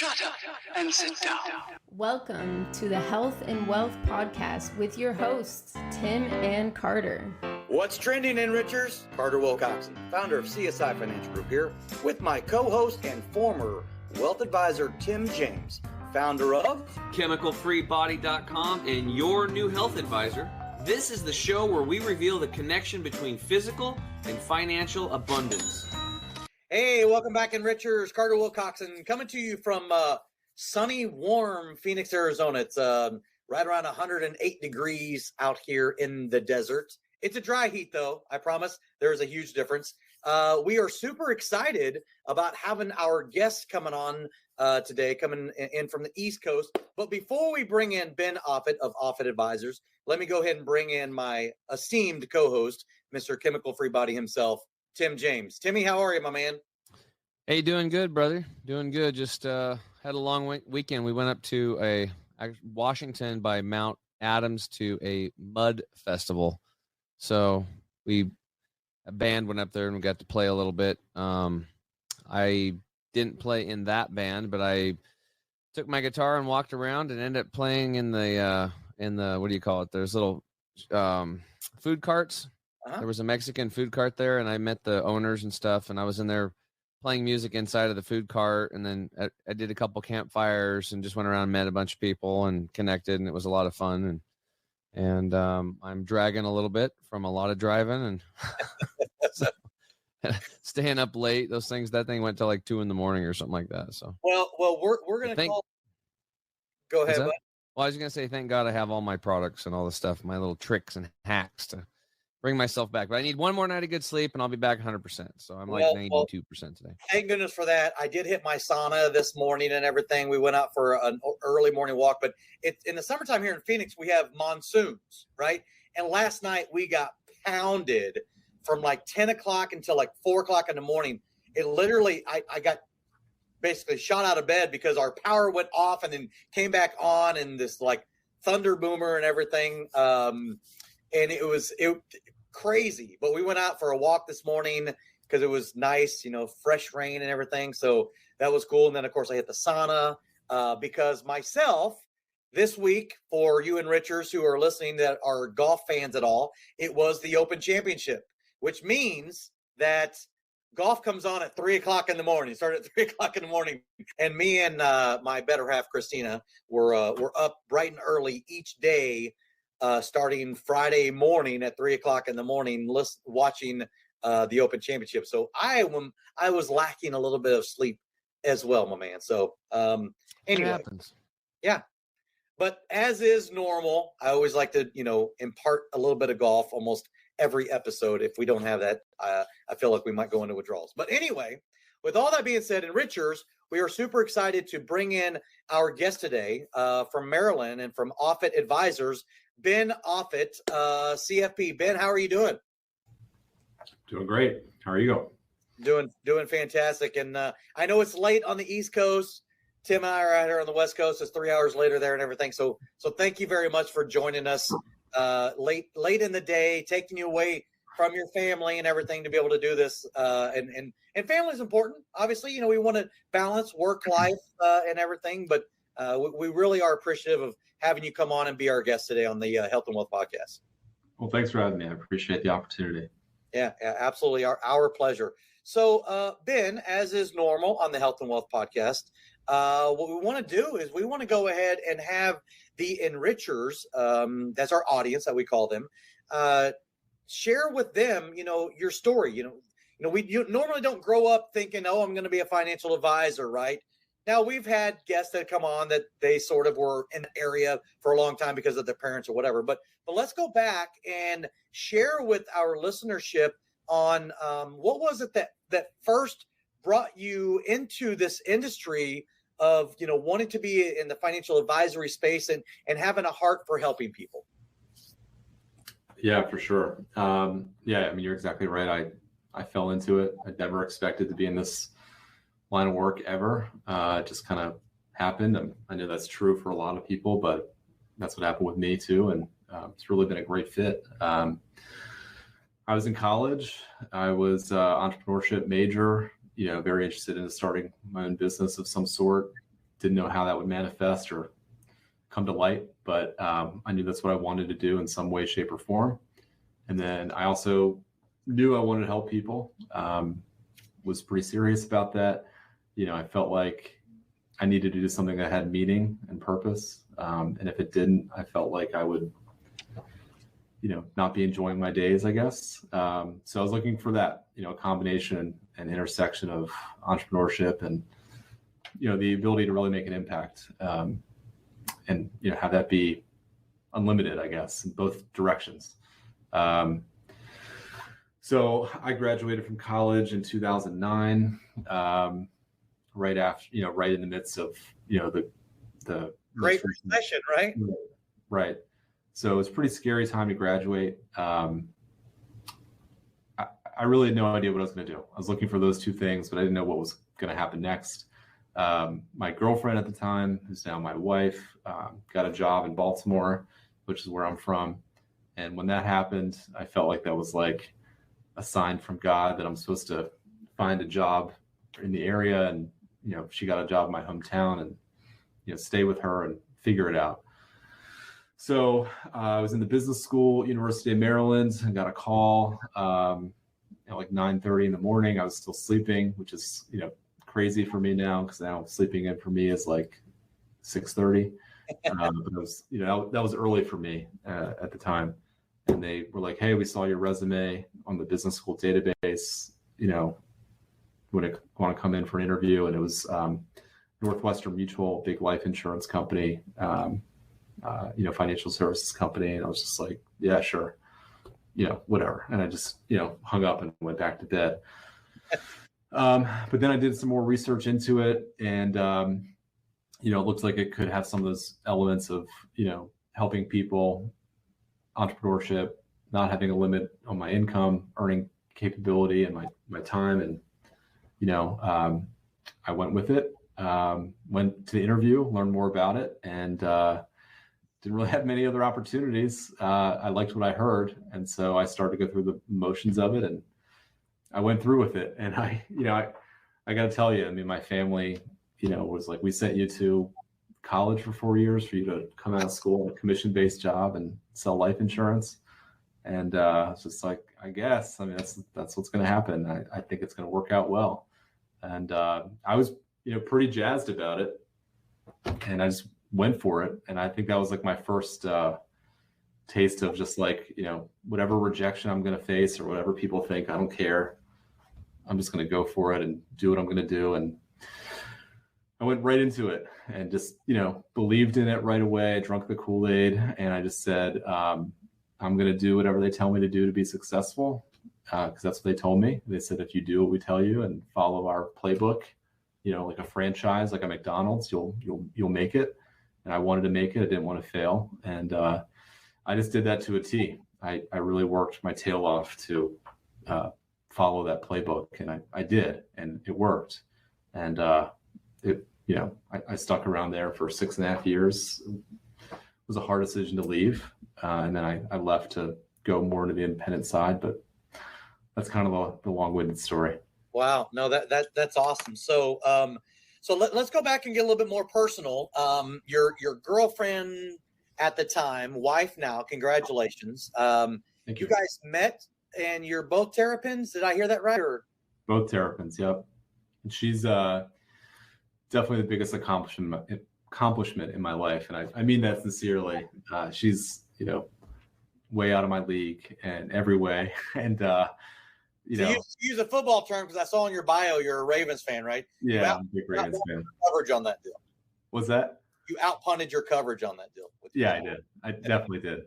Shut up and sit down. Welcome to the Health and Wealth Podcast with your hosts, Tim and Carter. What's trending, Enrichers? Carter Wilcoxon, founder of CSI Financial Group here, with my co-host and former wealth advisor, Tim James, founder of ChemicalFreeBody.com and your new health advisor. This is the show where we reveal the connection between physical and financial abundance. Hey, welcome back, Enrichers. Carter Wilcoxon coming to you from sunny, warm Phoenix, Arizona. It's right around 108 degrees out here in the desert. It's a dry heat, though. I promise there's a huge difference. We are super excited about having our guests coming on today, coming in from the East Coast. But before we bring in Ben Offutt of Offutt Advisors, let me go ahead and bring in my esteemed co-host, Mr. Chemical Free Body himself, Tim James. Timmy, how are you, my man? Hey, doing good, brother. Doing good. Just had a long weekend. We went up to Washington by Mount Adams to a mud festival. So a band went up there and we got to play a little bit. I didn't play in that band, but I took my guitar and walked around and ended up playing in the what do you call it? There's little food carts. There was a Mexican food cart there, and I met the owners and stuff, and I was in there playing music inside of the food cart, and then I did a couple campfires and just went around and met a bunch of people and connected, and it was a lot of fun. And I'm dragging a little bit from a lot of driving and so, staying up late. That thing went till like 2 a.m. or something like that. So well, we're gonna call. Go ahead. Well, I was gonna say, thank God I have all my products and all the stuff, my little tricks and hacks to bring myself back. But I need one more night of good sleep, and I'll be back 100%. So I'm like 92% today. Thank goodness for that. I did hit my sauna this morning and everything. We went out for an early morning walk. But it's in the summertime here in Phoenix, we have monsoons, right? And last night we got pounded from like 10 o'clock until like 4 o'clock in the morning. It literally, I got basically shot out of bed because our power went off and then came back on, and this like thunder boomer and everything. And it was crazy, but we went out for a walk this morning because it was nice, fresh rain and everything. So that was cool. And then of course I hit the sauna because myself this week, for you Enrichers who are listening that are golf fans at all, it was the Open Championship, which means that golf comes on at 3 o'clock in the morning. It started at 3 o'clock in the morning. And me and my better half, Christina, were up bright and early each day, starting Friday morning at 3 o'clock in the morning, watching the Open Championship. So I was lacking a little bit of sleep as well, my man. So anyway, it happens. Yeah. But as is normal, I always like to, impart a little bit of golf almost every episode. If we don't have that, I feel like we might go into withdrawals. But anyway, with all that being said, Enrichers, we are super excited to bring in our guest today from Maryland and from Offutt Advisors, Ben Offutt, CFP. Ben, how are you doing? Doing great. How are you going? Doing fantastic. And I know it's late on the East Coast. Tim and I are out here on the West Coast. It's 3 hours later there and everything. So thank you very much for joining us late in the day, taking you away from your family and everything to be able to do this. And family is important. Obviously, we want to balance work life and everything, but we really are appreciative of having you come on and be our guest today on the Health and Wealth Podcast. Well, thanks for having me. I appreciate the opportunity. Yeah, absolutely. Our pleasure. So, Ben, as is normal on the Health and Wealth Podcast, what we want to do is we want to go ahead and have the Enrichers, that's our audience that we call them, share with them, your story. You normally don't grow up thinking, oh, I'm going to be a financial advisor, right? Now, we've had guests that come on that they sort of were in the area for a long time because of their parents or whatever. But let's go back and share with our listenership on what was it that first brought you into this industry of, wanting to be in the financial advisory space and having a heart for helping people. Yeah, for sure. You're exactly right. I fell into it. I never expected to be in this line of work ever. It just kind of happened. I know that's true for a lot of people, but that's what happened with me too. And it's really been a great fit. I was in college. I was entrepreneurship major, very interested in starting my own business of some sort. didn't know how that would manifest or come to light, but I knew that's what I wanted to do in some way, shape, or form. And then I also knew I wanted to help people. Was pretty serious about that. I felt like I needed to do something that had meaning and purpose. And if it didn't, I felt like I would, not be enjoying my days, I guess. So I was looking for that, a combination and intersection of entrepreneurship and, the ability to really make an impact. And have that be unlimited, I guess, in both directions. So I graduated from college in 2009, right after, right in the midst of, the Great Recession, right? Right. So it was a pretty scary time to graduate. I really had no idea what I was going to do. I was looking for those two things, but I didn't know what was going to happen next. My girlfriend at the time, who's now my wife, got a job in Baltimore, which is where I'm from. And when that happened, I felt like that was like a sign from God that I'm supposed to find a job in the area. And, she got a job in my hometown and, stay with her and figure it out. So I was in the business school, University of Maryland, and got a call at like 9:30 in the morning. I was still sleeping, which is, crazy for me now, because now sleeping in for me is like 6:30. But it was, that was early for me at the time. And they were like, "Hey, we saw your resume on the business school database. Want to come in for an interview?" And it was Northwestern Mutual, big life insurance company, financial services company. And I was just like, "Yeah, sure, whatever." And I just, hung up and went back to bed. But then I did some more research into it, and it looked like it could have some of those elements of, helping people, entrepreneurship, not having a limit on my income, earning capability, and my time. And, I went with it, went to the interview, learned more about it, and didn't really have many other opportunities. I liked what I heard. And so I started to go through the motions of it, and I went through with it. And I got to tell you, I mean, my family, was like, "We sent you to college for 4 years for you to come out of school in a commission-based job and sell life insurance." And it's just like, I guess, I mean, that's what's going to happen. I think it's going to work out well. And I was, pretty jazzed about it, and I just went for it. And I think that was like my first taste of just like, whatever rejection I'm going to face or whatever people think, I don't care. I'm just going to go for it and do what I'm going to do. And I went right into it and just, believed in it right away. I drank the Kool-Aid, and I just said, I'm going to do whatever they tell me to do to be successful. Because that's what they told me. They said, if you do what we tell you and follow our playbook, like a franchise, like a McDonald's, you'll make it. And I wanted to make it. I didn't want to fail. And I just did that to a T. I really worked my tail off to follow that playbook, and I did, and it worked. And I stuck around there for 6.5 years. It was a hard decision to leave. And then I left to go more into the independent side, but that's kind of the long-winded story. Wow. No, that's awesome. So, let's go back and get a little bit more personal. Your girlfriend at the time, wife now, congratulations. Thank you. You guys met, and you're both Terrapins. Did I hear that right? Or? Both Terrapins. Yep. And she's definitely the biggest accomplishment in my life. And I mean that sincerely. She's, way out of my league in every way. And, you use a football term, because I saw in your bio you're a Ravens fan, right? Yeah, I'm a big Ravens fan. Coverage on that deal. What's that? You outpunted your coverage on that deal. Yeah, I did. I definitely did.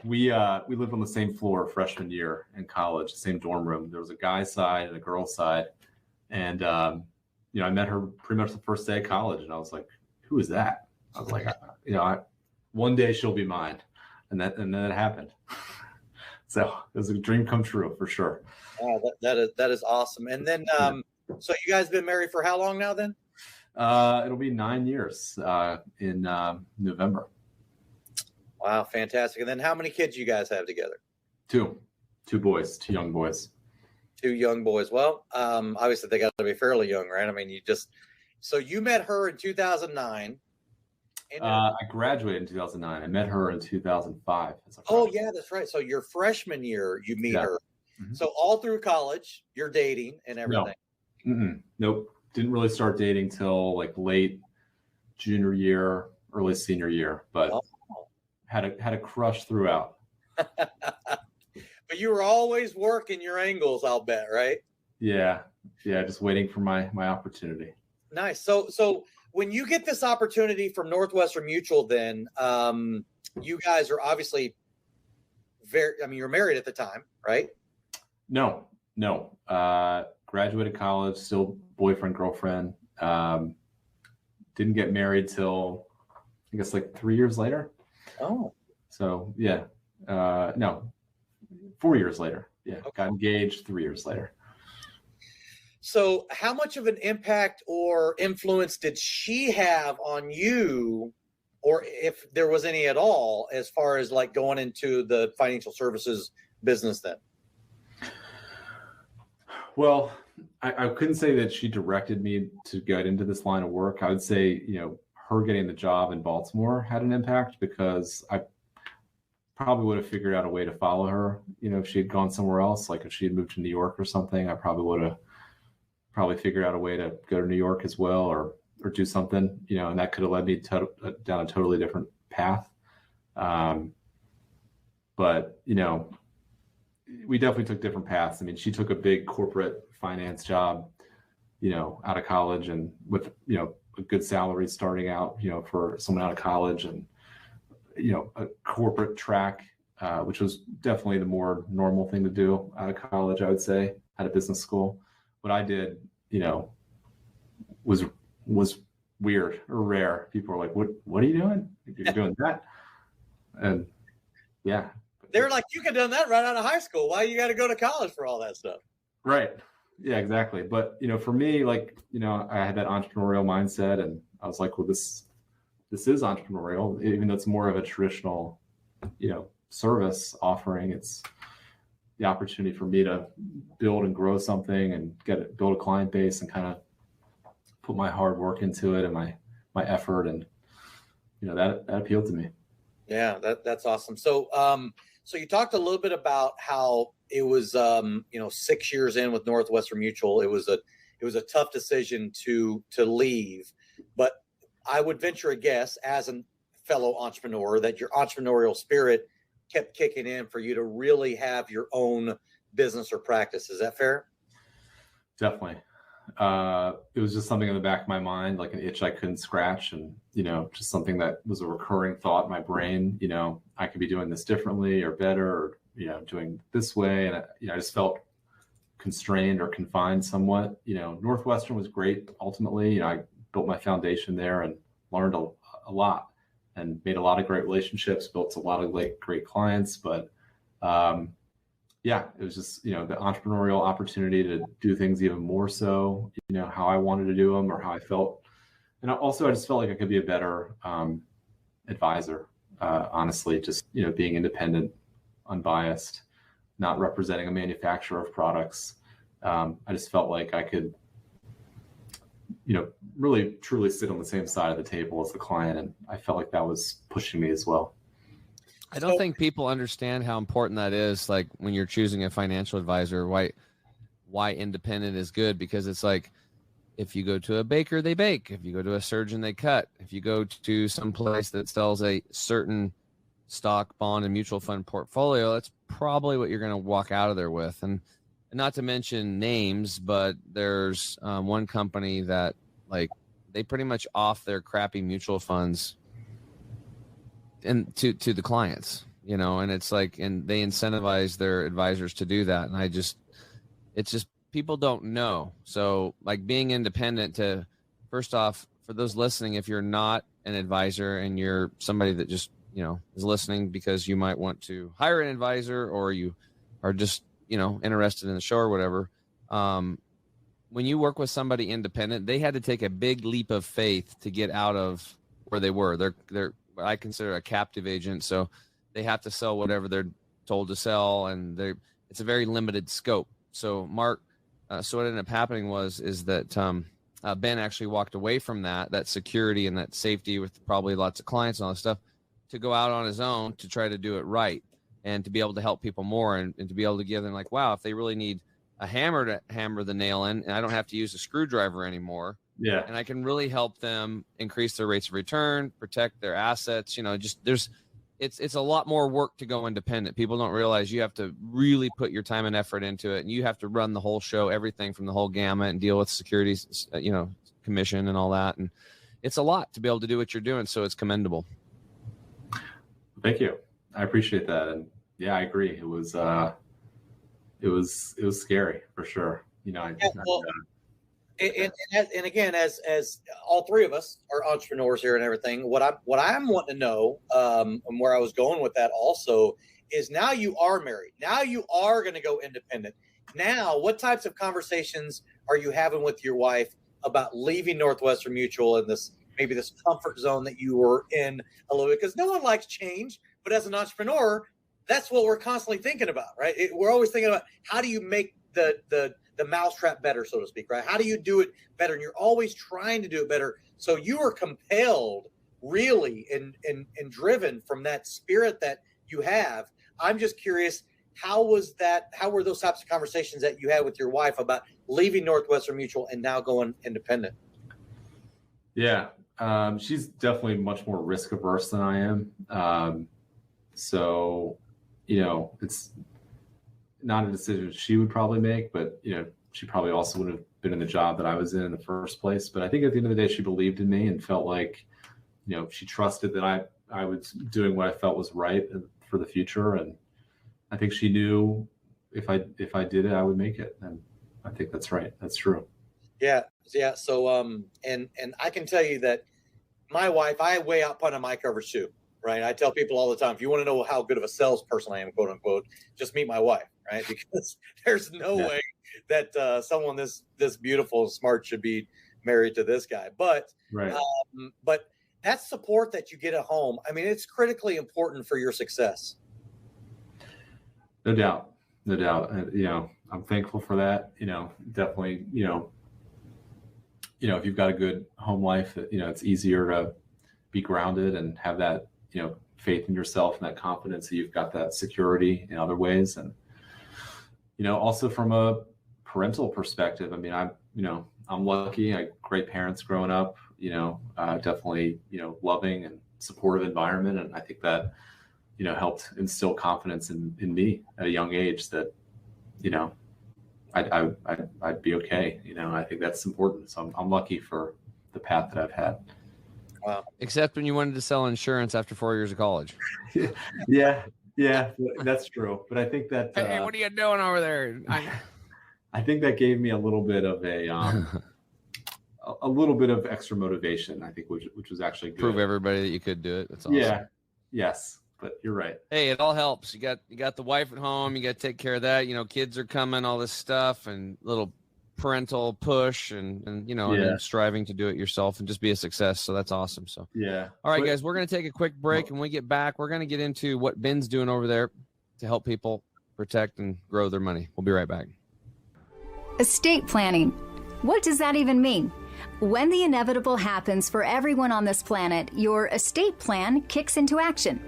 We lived on the same floor freshman year in college, the same dorm room. There was a guy's side and a girl's side, and I met her pretty much the first day of college, and I was like, "Who is that?" I was like, one day she'll be mine, and then it happened. So it was a dream come true for sure. Oh, that is awesome. And then, so you guys been married for how long now then? It'll be 9 years in November. Wow, fantastic. And then how many kids you guys have together? Two boys, 2 young boys. 2 young boys. Well, obviously they got to be fairly young, right? I mean, you just So you met her in 2009. I graduated in 2009. I met her in 2005. Oh, yeah, that's right. So your freshman year, you meet her. Mm-hmm. So all through college, you're dating and everything. No. Nope. Didn't really start dating till like late junior year, early senior year, but had a crush throughout. But you were always working your angles, I'll bet, right? Yeah. Just waiting for my opportunity. Nice. So when you get this opportunity from Northwestern Mutual, then you guys are obviously you're married at the time, right? No. Graduated college, still boyfriend, girlfriend. Didn't get married till I guess like 3 years later. Oh. So yeah. No. 4 years later. Yeah. Okay. Got engaged 3 years later. So how much of an impact or influence did she have on you, or if there was any at all, as far as like going into the financial services business then? Well, I couldn't say that she directed me to get into this line of work. I would say, her getting the job in Baltimore had an impact, because I probably would have figured out a way to follow her. If she had gone somewhere else, like if she had moved to New York or something, I probably would have figured out a way to go to New York as well, or do something, and that could have led me down a totally different path. But, we definitely took different paths. I mean, she took a big corporate finance job, out of college, and with, a good salary starting out, for someone out of college, and, a corporate track, which was definitely the more normal thing to do out of college, I would say, at a business school. What I did, was weird or rare. People were like, what are you doing? You're doing that? And yeah. They're like, you could have done that right out of high school. Why you got to go to college for all that stuff? Right. Yeah, exactly. But, for me, like, I had that entrepreneurial mindset, and I was like, well, this is entrepreneurial, even though it's more of a traditional, service offering. It's the opportunity for me to build and grow something and build a client base and kind of put my hard work into it and my effort. And, that appealed to me. Yeah, that's awesome. So, so you talked a little bit about how it was, 6 years in with Northwestern Mutual. It was a tough decision to leave, but I would venture a guess, as a fellow entrepreneur, that your entrepreneurial spirit kept kicking in for you to really have your own business or practice. Is that fair? Definitely. It was just something in the back of my mind, like an itch I couldn't scratch, and, just something that was a recurring thought in my brain. I could be doing this differently or better, or, doing this way. And, I just felt constrained or confined somewhat. Northwestern was great. Ultimately, I built my foundation there and learned a lot, and made a lot of great relationships, built a lot of great clients. But it was just, the entrepreneurial opportunity to do things even more so, how I wanted to do them or how I felt. And I just felt like I could be a better advisor, honestly, just, being independent, unbiased, not representing a manufacturer of products. I just felt like I could, really truly sit on the same side of the table as the client. And I felt like that was pushing me as well. I don't think people understand how important that is. Like when you're choosing a financial advisor, why independent is good, because it's like, if you go to a baker, they bake. If you go to a surgeon, they cut. If you go to some place that sells a certain stock, bond, and mutual fund portfolio, that's probably what you're going to walk out of there with. And not to mention names, but there's one company that, like, they pretty much off their crappy mutual funds and to the clients, and it's like, and they incentivize their advisors to do that. And it's just people don't know. So like being independent, first off, for those listening, if you're not an advisor and you're somebody that just, is listening because you might want to hire an advisor, or you are just, interested in the show or whatever. When you work with somebody independent, they had to take a big leap of faith to get out of where they were. They're what I consider a captive agent. So they have to sell whatever they're told to sell, and it's a very limited scope. So Mark, so what ended up happening is that Ben actually walked away from that security and that safety with probably lots of clients and all this stuff to go out on his own to try to do it right and to be able to help people more and to be able to give them like, wow, if they really need a hammer to hammer the nail in, and I don't have to use a screwdriver anymore. Yeah. And I can really help them increase their rates of return, protect their assets. It's a lot more work to go independent. People don't realize you have to really put your time and effort into it, and you have to run the whole show, everything from the whole gamut, and deal with securities, commission and all that. And it's a lot to be able to do what you're doing. So it's commendable. Thank you. I appreciate that. And yeah, I agree. It was scary for sure. And again, as all three of us are entrepreneurs here and everything, what I'm wanting to know, and where I was going with that also is now you are married. Now you are going to go independent. Now, what types of conversations are you having with your wife about leaving Northwestern Mutual in this comfort zone that you were in a little bit? Because no one likes change, but as an entrepreneur, that's what we're constantly thinking about, right? We're always thinking about how do you make the mousetrap better, so to speak, right? How do you do it better? And you're always trying to do it better. So you are compelled really and driven from that spirit that you have. I'm just curious, how were those types of conversations that you had with your wife about leaving Northwestern Mutual and now going independent? Yeah. She's definitely much more risk averse than I am. So, it's not a decision she would probably make, but she probably also would have been in the job that I was in the first place. But I think at the end of the day, she believed in me and felt like, she trusted that I was doing what I felt was right for the future. And I think she knew if I did it, I would make it. And I think that's right. That's true. Yeah. So, and I can tell you that my wife, I way out punted my covers too, right? I tell people all the time, if you want to know how good of a salesperson I am, quote unquote, just meet my wife, right? Because there's no way that someone this beautiful and smart should be married to this guy. But, right. But that support that you get at home, I mean, it's critically important for your success. No doubt. I'm thankful for that. Definitely, if you've got a good home life, it's easier to be grounded and have that, faith in yourself and that confidence that you've got that security in other ways. And, also from a parental perspective, I mean, I'm lucky. I had great parents growing up, definitely, loving and supportive environment. And I think that, helped instill confidence in me at a young age that, I'd be okay. I think that's important. So I'm lucky for the path that I've had. Wow. Except when you wanted to sell insurance after 4 years of college. Yeah, that's true. But I think that hey, what are you doing over there? I think that gave me a little bit of a little bit of extra motivation. I think, which was actually good. Prove everybody that you could do it. That's awesome. Yeah. Yes. But you're right. Hey, it all helps. You got the wife at home. You got to take care of that. Kids are coming, all this stuff, and little parental push, and then striving to do it yourself and just be a success. So that's awesome. So yeah. All right, guys, we're gonna take a quick break, and when we get back, we're gonna get into what Ben's doing over there to help people protect and grow their money. We'll be right back. Estate planning. What does that even mean? When the inevitable happens for everyone on this planet, your estate plan kicks into action.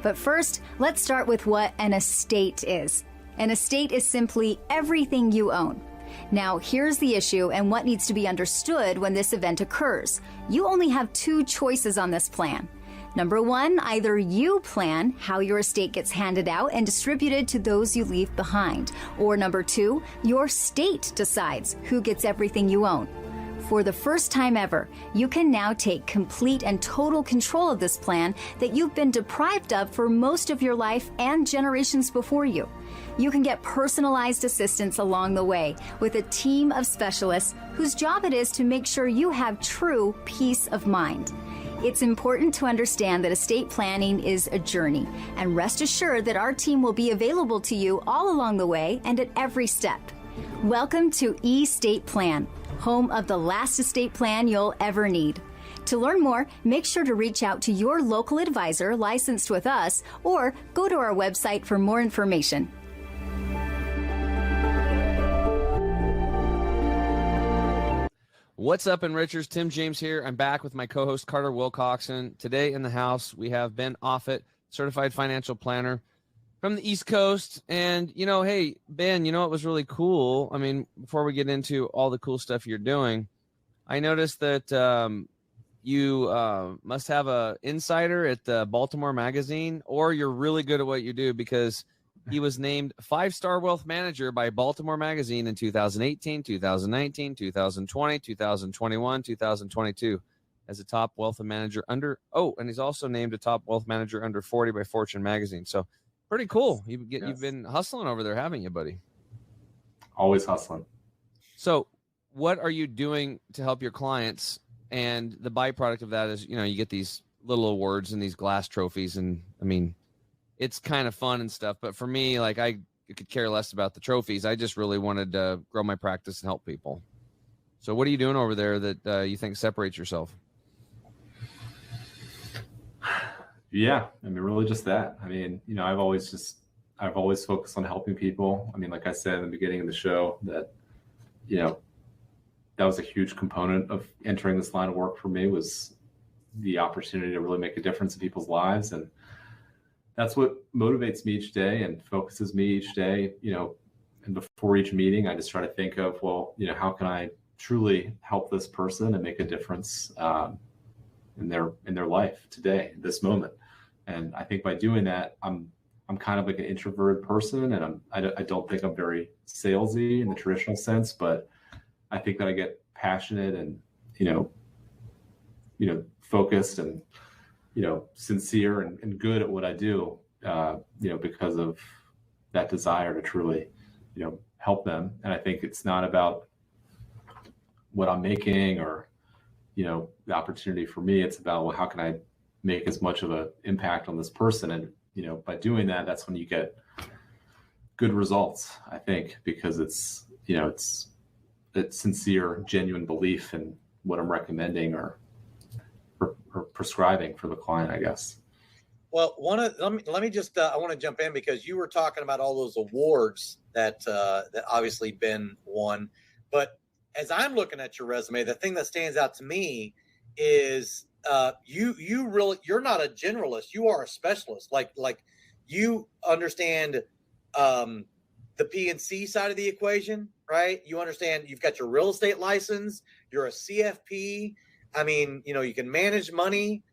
But first, let's start with what an estate is. An estate is simply everything you own. Now, here's the issue and what needs to be understood when this event occurs. You only have two choices on this plan. Number one, either you plan how your estate gets handed out and distributed to those you leave behind. Or number two, your state decides who gets everything you own. For the first time ever, you can now take complete and total control of this plan that you've been deprived of for most of your life and generations before you. You can get personalized assistance along the way with a team of specialists whose job it is to make sure you have true peace of mind. It's important to understand that estate planning is a journey, and rest assured that our team will be available to you all along the way and at every step. Welcome to eState Plan, home of the last estate plan you'll ever need. To learn more, make sure to reach out to your local advisor licensed with us or go to our website for more information. What's up, Enrichers? Tim James here. I'm back with my co-host Carter Wilcoxon. Today in the house, we have Ben Offit, certified financial planner from the East Coast. And, hey, Ben, what was really cool? I mean, before we get into all the cool stuff you're doing, I noticed that you must have a insider at the Baltimore Magazine, or you're really good at what you do, because he was named 5-star wealth manager by Baltimore Magazine in 2018, 2019, 2020, 2021, 2022 as a top wealth manager and he's also named a top wealth manager under 40 by Fortune Magazine. So pretty cool. You've been hustling over there, haven't you, buddy? Always hustling. So what are you doing to help your clients? And the byproduct of that is, you get these little awards and these glass trophies. And I mean, it's kind of fun and stuff. But for me, like, I could care less about the trophies. I just really wanted to grow my practice and help people. So what are you doing over there that you think separates yourself? Yeah, I mean, really just that. I mean, I've always focused on helping people. I mean, like I said in the beginning of the show, that, that was a huge component of entering this line of work for me, was the opportunity to really make a difference in people's lives. And that's what motivates me each day and focuses me each day, and before each meeting, I just try to think of, well, how can I truly help this person and make a difference in their life today, this moment. And I think by doing that, I'm kind of like an introverted person, and I don't think I'm very salesy in the traditional sense, but I think that I get passionate and, focused and, sincere and good at what I do, because of that desire to truly, help them. And I think it's not about what I'm making or, the opportunity for me. It's about, well, how can I make as much of an impact on this person? And, by doing that, that's when you get good results, I think, because it's sincere, genuine belief in what I'm recommending or prescribing for the client, I guess. Well, let me just I want to jump in, because you were talking about all those awards that obviously Ben won, but as I'm looking at your resume, the thing that stands out to me is you're not a generalist, you are a specialist. Like you understand the P&C side of the equation, right? You understand, you've got your real estate license, you're a CFP. I mean, you can manage money,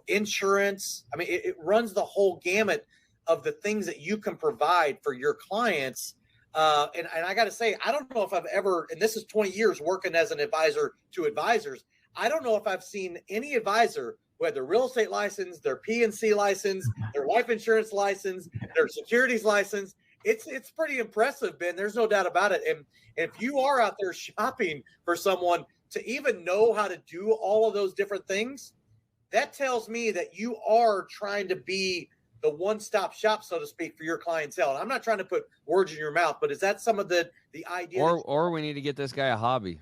insurance. I mean, it runs the whole gamut of the things that you can provide for your clients. And I got to say, I don't know if I've ever, and this is 20 years working as an advisor to advisors, I don't know if I've seen any advisor who had their real estate license, their P&C license, their life insurance license, their securities license. It's pretty impressive, Ben. There's no doubt about it. And if you are out there shopping for someone to even know how to do all of those different things, that tells me that you are trying to be the one-stop shop, so to speak, for your clientele. And I'm not trying to put words in your mouth, but is that some of the idea? Or we need to get this guy a hobby.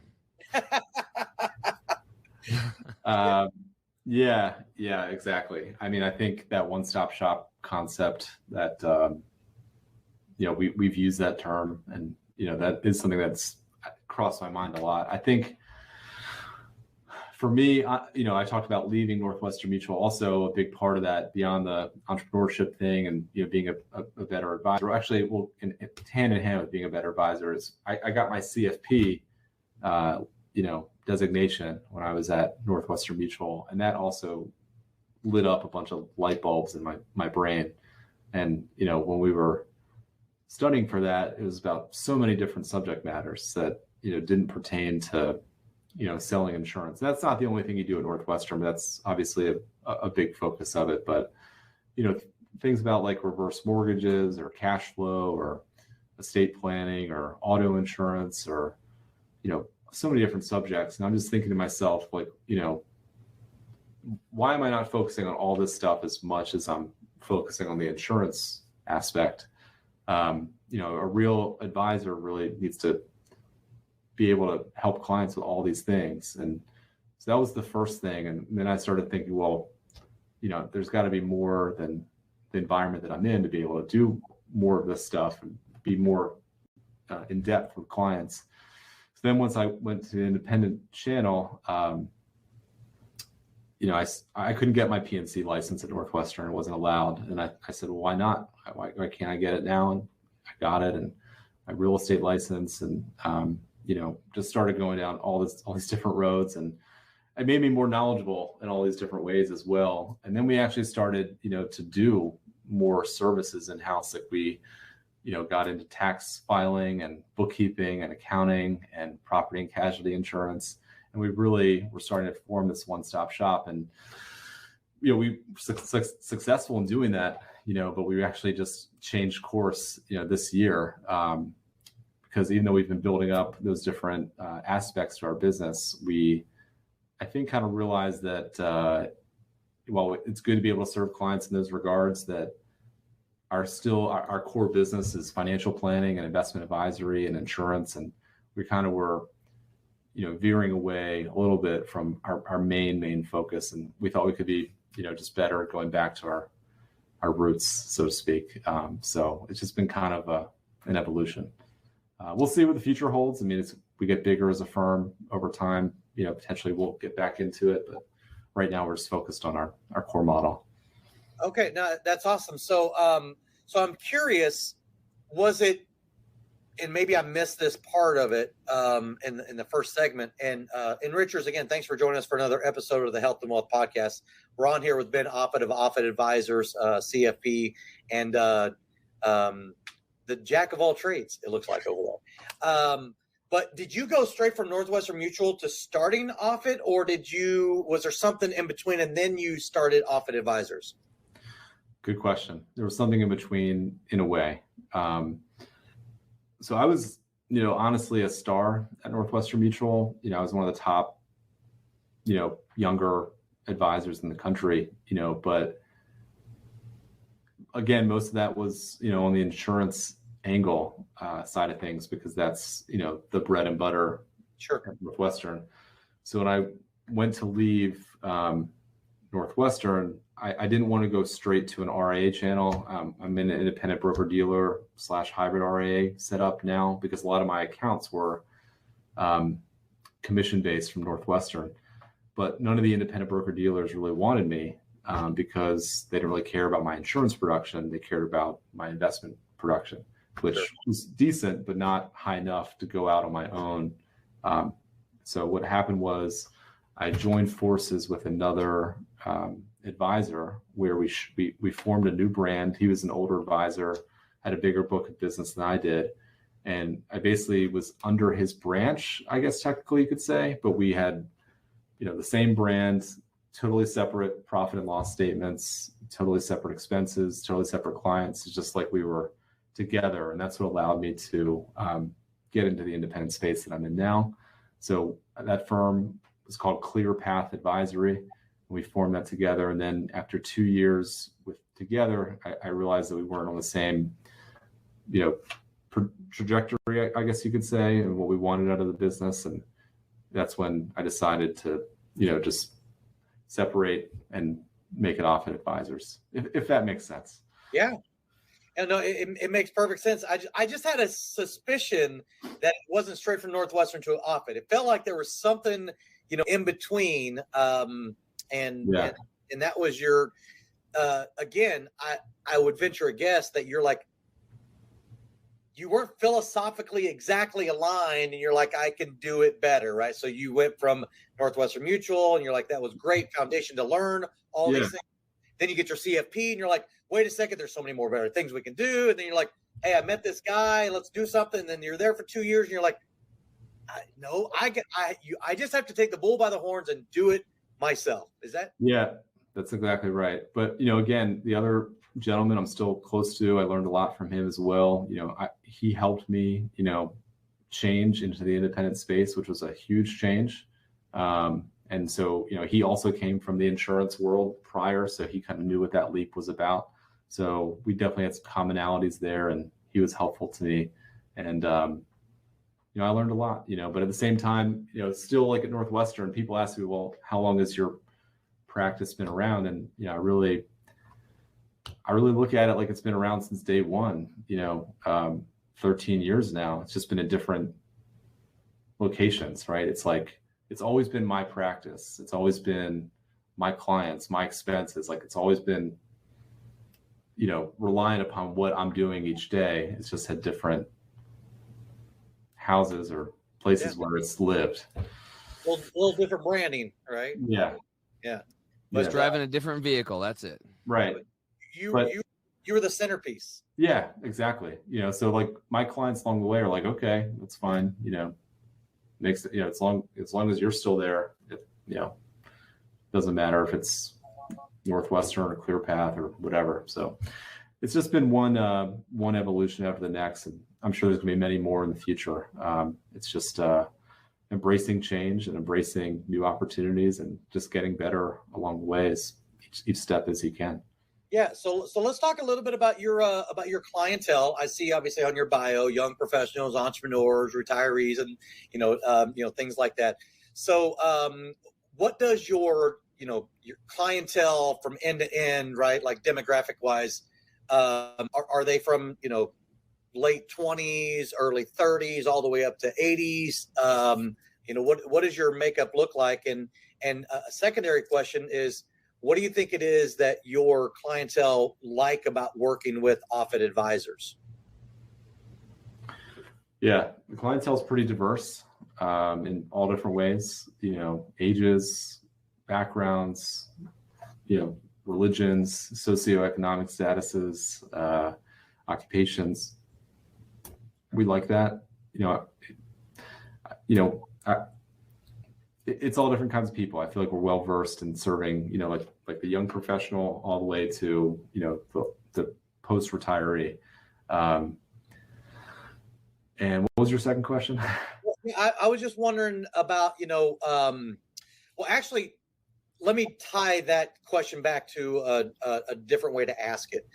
Yeah, exactly. I mean, I think that one-stop shop concept that, we've used that term, and, that is something that's crossed my mind a lot. I think for me, I talked about leaving Northwestern Mutual. Also, a big part of that, beyond the entrepreneurship thing and being a better advisor. Actually, hand in hand with being a better advisor, is I got my CFP, designation when I was at Northwestern Mutual, and that also lit up a bunch of light bulbs in my brain. And when we were studying for that, it was about so many different subject matters that didn't pertain to selling insurance. And that's not the only thing you do at Northwestern, but that's obviously a big focus of it. But things about like reverse mortgages or cash flow or estate planning or auto insurance or so many different subjects. And I'm just thinking to myself, like, why am I not focusing on all this stuff as much as I'm focusing on the insurance aspect? A real advisor really needs to be able to help clients with all these things. And so that was the first thing. And then I started thinking, well, there's got to be more than the environment that I'm in to be able to do more of this stuff and be more in depth with clients. So then once I went to the independent channel, I couldn't get my PNC license at Northwestern. It wasn't allowed. And I said, well, why not? Why can't I get it now? And I got it, and my real estate license, and, just started going down all these different roads, and it made me more knowledgeable in all these different ways as well. And then we actually started, to do more services in-house. Like we, got into tax filing and bookkeeping and accounting and property and casualty insurance. And we really were starting to form this one-stop shop. And, we were successful in doing that, but we actually just changed course, this year. Because even though we've been building up those different aspects to our business, I think kind of realized that while it's good to be able to serve clients in those regards, that our core business is financial planning and investment advisory and insurance. And we kind of were, veering away a little bit from our main focus. And we thought we could be, just better going back to our roots, so to speak. So it's just been kind of an evolution. We'll see what the future holds. I mean, we get bigger as a firm over time, potentially we'll get back into it. But right now we're just focused on our core model. Okay, no, that's awesome. So, so I'm curious, was it, and maybe I missed this part of it in the first segment. And Richards, again, thanks for joining us for another episode of the Health and Wealth Podcast. We're on here with Ben Offutt of Offutt Advisors, CFP, and the jack of all trades, it looks like over there. But did you go straight from Northwestern Mutual to starting Offutt, or was there something in between and then you started Offutt Advisors? Good question. There was something in between in a way. So I was, honestly a star at Northwestern Mutual. I was one of the top, younger advisors in the country, but again, most of that was, on the insurance angle side of things, because that's, the bread and butter Sure. at Northwestern. So when I went to leave Northwestern, I didn't want to go straight to an RIA channel. I'm in an independent broker dealer / hybrid RIA setup now, because a lot of my accounts were commission based from Northwestern, but none of the independent broker dealers really wanted me because they didn't really care about my insurance production. They cared about my investment production, which Sure. was decent, but not high enough to go out on my own. So what happened was I joined forces with another advisor where we formed a new brand. He was an older advisor, had a bigger book of business than I did. And I basically was under his branch, I guess technically you could say, but we had, the same brand, totally separate profit and loss statements, totally separate expenses, totally separate clients. It's just like we were together. And that's what allowed me to get into the independent space that I'm in now. So that firm was called Clear Path Advisory. We formed that together. And then after 2 years together, I realized that we weren't on the same, trajectory, I guess you could say, and what we wanted out of the business. And that's when I decided to, just separate and make it Offutt Advisors, if that makes sense. Yeah. And no, it makes perfect sense. I just had a suspicion that it wasn't straight from Northwestern to Offutt. It felt like there was something, in between. And that was your, again, I would venture a guess that you're like, you weren't philosophically exactly aligned and you're like, I can do it better, right? So you went from Northwestern Mutual and you're like, that was great foundation to learn all these things. Then you get your CFP and you're like, wait a second, there's so many more better things we can do. And then you're like, hey, I met this guy, let's do something. And then you're there for 2 years and you're like, I just have to take the bull by the horns and do it myself. Is that? Yeah, that's exactly right. But, again, the other gentleman I'm still close to, I learned a lot from him as well. He helped me, change into the independent space, which was a huge change. And so, he also came from the insurance world prior, so he kind of knew what that leap was about. So we definitely had some commonalities there, and he was helpful to me. And, I learned a lot, but at the same time, still like at Northwestern, people ask me, well, how long has your practice been around? And, I really look at it like it's been around since day one, 13 years now. It's just been a different locations, right? It's like, it's always been my practice. It's always been my clients, my expenses. Like it's always been, reliant upon what I'm doing each day. It's just had different houses or places where it's lived. Little different branding, right? Yeah. But driving a different vehicle. That's it. Right. You were the centerpiece. Yeah, exactly. So like my clients along the way are like, okay, that's fine. Makes it, as long as you're still there, it, doesn't matter if it's Northwestern or ClearPath or whatever. So it's just been one evolution after the next, and I'm sure there's gonna be many more in the future. It's just embracing change and embracing new opportunities and just getting better along the way as each step as you can. Yeah. So let's talk a little bit about your clientele. I see obviously on your bio, young professionals, entrepreneurs, retirees, and things like that. So what does your clientele from end to end, right? Like demographic wise, are they from, late 20s, early 30s, all the way up to 80s? What does your makeup look like? And a secondary question is, what do you think it is that your clientele like about working with Offutt Advisors? Yeah, the clientele is pretty diverse in all different ways, ages, backgrounds, religions, socioeconomic statuses, occupations. We like that. It's all different kinds of people. I feel like we're well versed in serving, like the young professional all the way to, the post retiree. And what was your second question? I was just wondering about, actually, let me tie that question back to a different way to ask it.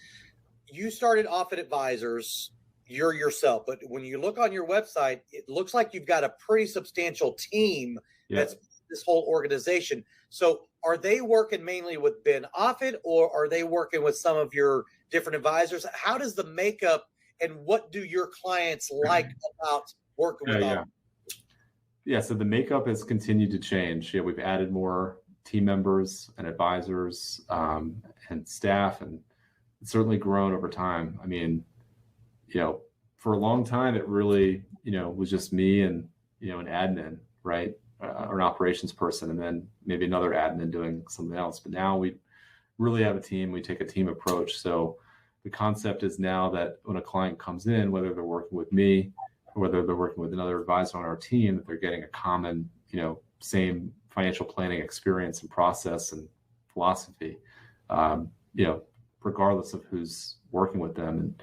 You started Offutt Advisors, you're yourself, but when you look on your website, it looks like you've got a pretty substantial team. Yeah. That's this whole organization. So are they working mainly with Ben Offutt, or are they working with some of your different advisors? How does the makeup, and what do your clients like about working with Offutt? Yeah, so the makeup has continued to change. Yeah, we've added more team members and advisors and staff, and it's certainly grown over time. I mean, for a long time, it really, was just me and, an admin, right? Or an operations person, and then maybe another admin doing something else. But now we really have a team. We take a team approach. So the concept is now that when a client comes in, whether they're working with me or whether they're working with another advisor on our team, that they're getting a common, same financial planning experience and process and philosophy, regardless of who's working with them. And,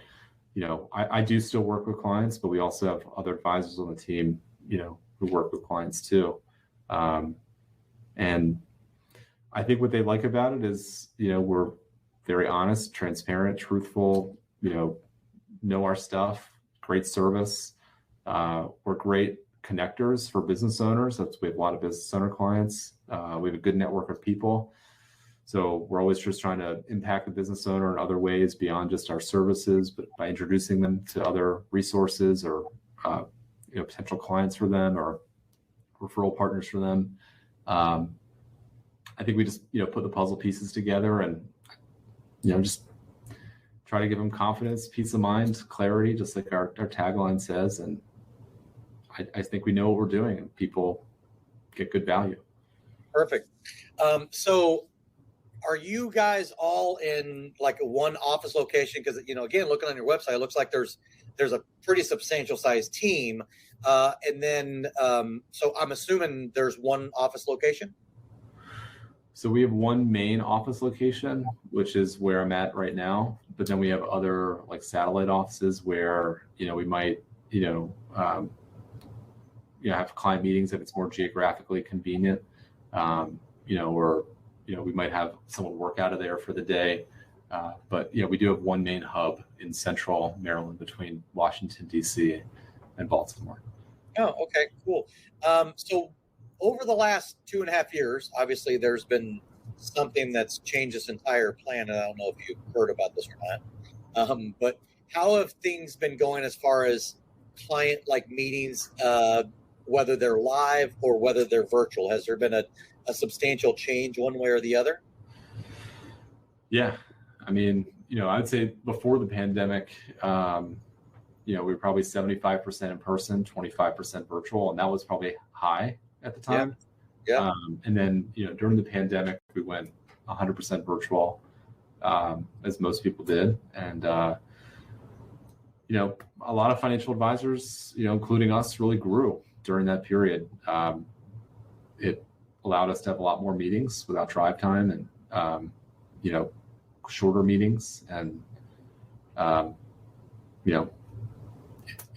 I do still work with clients, but we also have other advisors on the team, who work with clients too. And I think what they like about it is, we're very honest, transparent, truthful, know our stuff, great service. We're great connectors for business owners. We have a lot of business owner clients. We have a good network of people. So we're always just trying to impact the business owner in other ways beyond just our services, but by introducing them to other resources or, potential clients for them or referral partners for them. I think we just, put the puzzle pieces together and, just try to give them confidence, peace of mind, clarity, just like our tagline says. And I think we know what we're doing and people get good value. Perfect. So are you guys all in like one office location? Because, again, looking on your website, it looks like there's a pretty substantial sized team. And then, so I'm assuming there's one office location. So we have one main office location, which is where I'm at right now. But then we have other like satellite offices where, we might, have client meetings if it's more geographically convenient, or, we might have someone work out of there for the day. But, we do have one main hub in central Maryland between Washington, D.C. and Baltimore. Oh, okay, cool. So over the last 2.5 years, obviously there's been something that's changed this entire plan. And I don't know if you've heard about this or not. But how have things been going as far as client like meetings, whether they're live or whether they're virtual? Has there been a substantial change one way or the other? Yeah. I mean, I'd say before the pandemic, we were probably 75% in person, 25% virtual, and that was probably high at the time. Yeah. And then, during the pandemic, we went 100% virtual, as most people did. And, a lot of financial advisors, including us, really grew during that period. It allowed us to have a lot more meetings without drive time and, shorter meetings. And,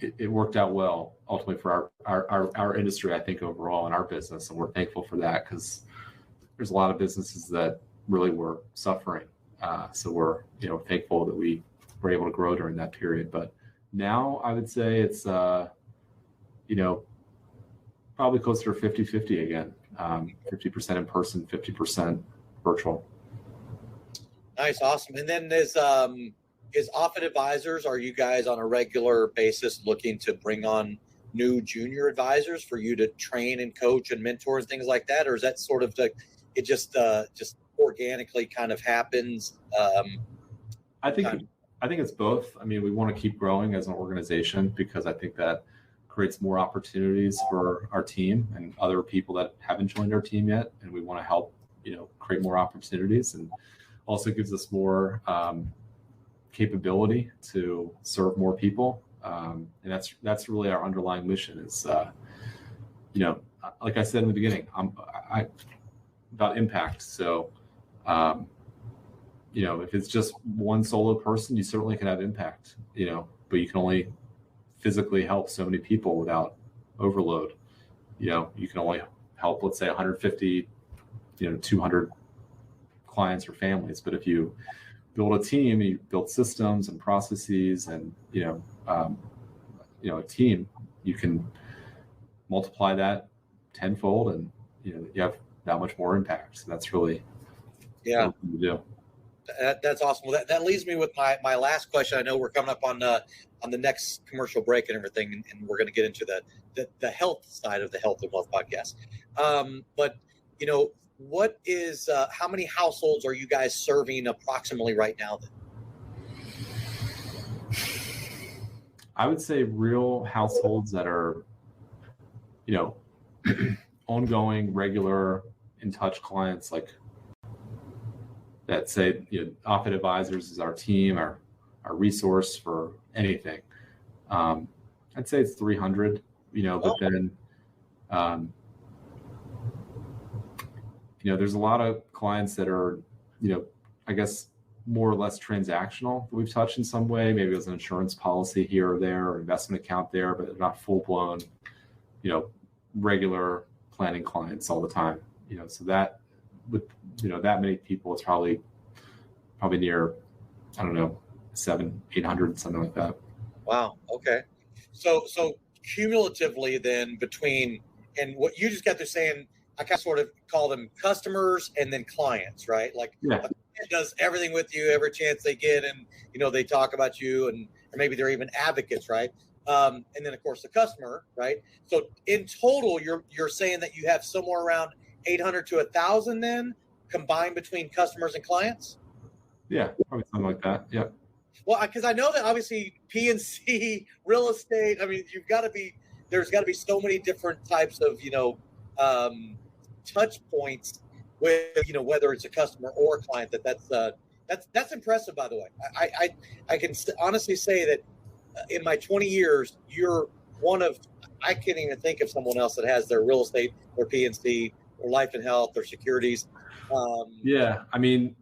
it worked out well ultimately for our industry, I think, overall, in our business. And we're thankful for that, because there's a lot of businesses that really were suffering. So we're, thankful that we were able to grow during that period. But now I would say it's, probably closer to 50-50 again, 50% in person, 50% virtual. Nice. Awesome. And then is Offitt Advisors, are you guys on a regular basis looking to bring on new junior advisors for you to train and coach and mentor and things like that? Or is that sort of it just organically kind of happens? I think it's both. I mean, we want to keep growing as an organization, because I think that creates more opportunities for our team and other people that haven't joined our team yet. And we want to help, create more opportunities, and also gives us more capability to serve more people. And that's really our underlying mission is, like I said in the beginning, I about impact. So, if it's just one solo person, you certainly can have impact, but you can only physically help so many people without overload. You can only help, let's say 150, 200 clients or families. But if you build a team, you build systems and processes and, a team, you can multiply that tenfold, and, you have that much more impact. So that's really what we do. That's awesome. Well, that leaves me with my last question. I know we're coming up on the next commercial break and everything, and we're going to get into the health side of the Health and Wealth podcast. But what is how many households are you guys serving approximately right now then? I would say real households that are, ongoing, regular, in touch clients, like that say, Offitt Advisors is our team, our resource for anything. I'd say it's 300, but then, there's a lot of clients that are, I guess, more or less transactional that we've touched in some way. Maybe it was an insurance policy here or there, or investment account there, but they're not full blown, regular planning clients all the time. So that with, that many people, it's probably near, I don't know, 700-800, something like that. Wow. Okay. So cumulatively then between, and what you just got through saying, I kind of sort of call them customers and then clients, right? Like a client does everything with you every chance they get, and they talk about you, or maybe they're even advocates, right? And then of course the customer, right? So in total, you're saying that you have somewhere around 800 to 1,000 then combined between customers and clients? Yeah, probably something like that. Yeah. Well, because I know that obviously P&C, real estate, I mean, there's got to be so many different types of, touch points with, whether it's a customer or a client, that's impressive, by the way. I can honestly say that in my 20 years, you're one of, I can't even think of someone else that has their real estate or P&C or life and health or securities. Yeah. I mean,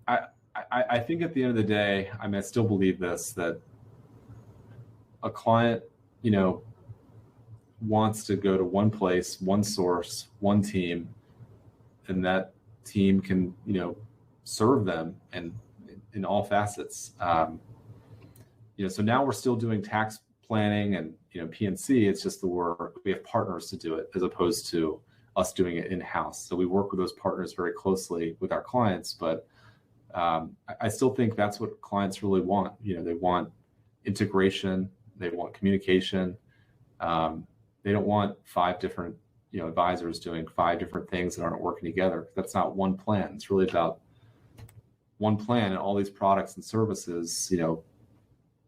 I think at the end of the day, I still believe this, that a client, wants to go to one place, one source, one team, and that team can, serve them and in all facets. So now we're still doing tax planning and, P&C. It's just we have partners to do it as opposed to us doing it in-house. So we work with those partners very closely with our clients, but I still think that's what clients really want. They want integration, they want communication, They don't want 5 different, advisors doing 5 different things that aren't working together. That's not one plan. It's really about one plan, and all these products and services,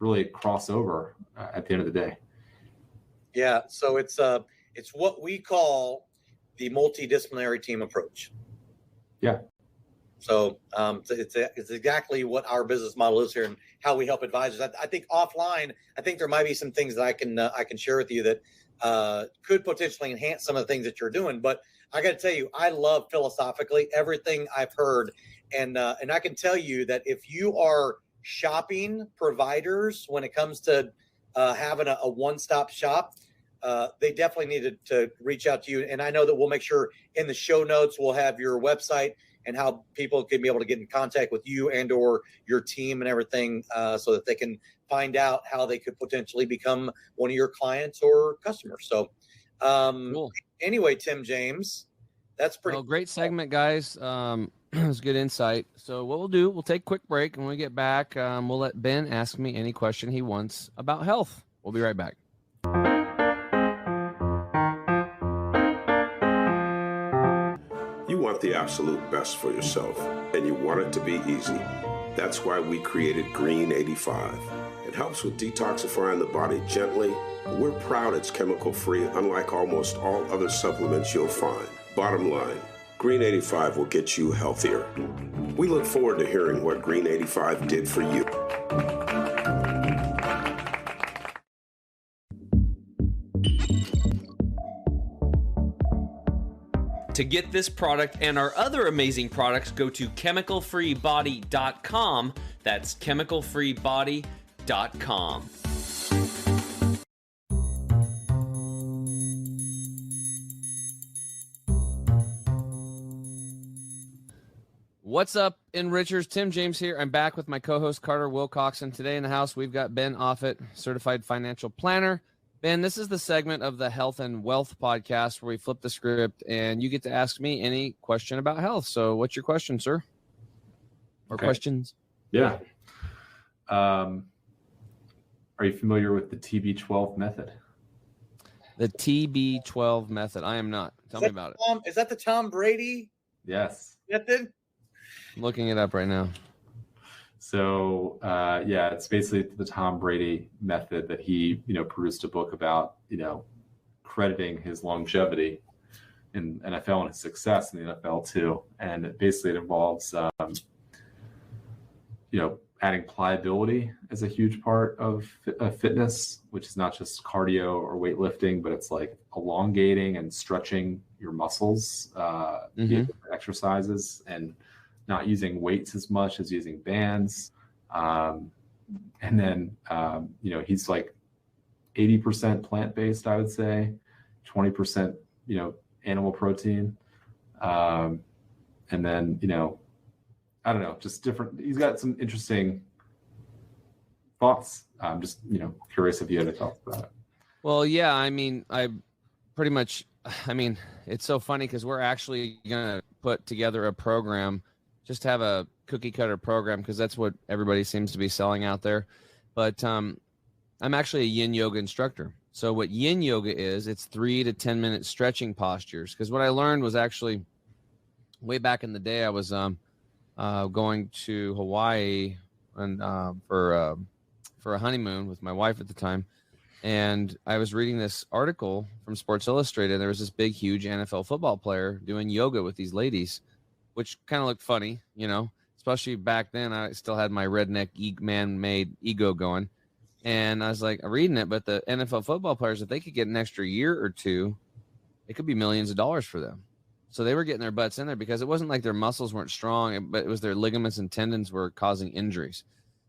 really cross over at the end of the day. Yeah. So it's what we call the multidisciplinary team approach. Yeah. So it's exactly what our business model is here and how we help advisors. I think offline, I think there might be some things that I can share with you that could potentially enhance some of the things that you're doing. But I got to tell you, I love philosophically everything I've heard, and I can tell you that if you are shopping providers when it comes to having a one-stop shop, they definitely needed to reach out to you. And I know that we'll make sure in the show notes we'll have your website and how people can be able to get in contact with you and or your team and everything, so that they can find out how they could potentially become one of your clients or customers. So Cool. Anyway, Tim James, that's pretty great segment, guys. It was good insight. So what we'll do, we'll take a quick break. And when we get back, we'll let Ben ask me any question he wants about health. We'll be right back. You want the absolute best for yourself, and you want it to be easy. That's why we created Green 85. It helps with detoxifying the body gently. We're proud it's chemical-free, unlike almost all other supplements you'll find. Bottom line, Green 85 will get you healthier. We look forward to hearing what Green 85 did for you. To get this product and our other amazing products, go to chemicalfreebody.com. That's chemicalfreebody.com. What's up, Enrichers? Tim James here. I'm back with my co-host Carter Wilcoxon. Today in the house, we've got Ben Offit, certified financial planner. Ben, this is the segment of the Health and Wealth podcast where we flip the script and you get to ask me any question about health. So what's your question, sir? Or questions? Yeah. Are you familiar with the TB12 method? The TB12 method. I am not. Tell me about it. Is that the Tom Brady Yes. method? I'm looking it up right now. So, it's basically the Tom Brady method that he, produced a book about, crediting his longevity in NFL and his success in the NFL too. And it involves, adding pliability as a huge part of fitness, which is not just cardio or weightlifting, but it's like elongating and stretching your muscles, exercises, and not using weights as much as using bands. And then, he's like 80% plant-based, I would say, 20%, animal protein. And then, I don't know, just different. He's got some interesting thoughts. I'm just, curious if you had any thoughts about it. Well, yeah, I mean, it's so funny because we're actually going to put together a program, just have a cookie cutter program, because that's what everybody seems to be selling out there. But I'm actually a yin yoga instructor. So what yin yoga is, it's 3 to 10 minute stretching postures. Because what I learned was actually way back in the day, I was going to Hawaii and for a honeymoon with my wife at the time. And I was reading this article from Sports Illustrated. There was this big, huge NFL football player doing yoga with these ladies, which kind of looked funny, especially back then. I still had my redneck man-made ego going. And I was like, reading it, but the NFL football players, if they could get an extra year or two, it could be millions of dollars for them. So they were getting their butts in there because it wasn't like their muscles weren't strong, but it was their ligaments and tendons were causing injuries.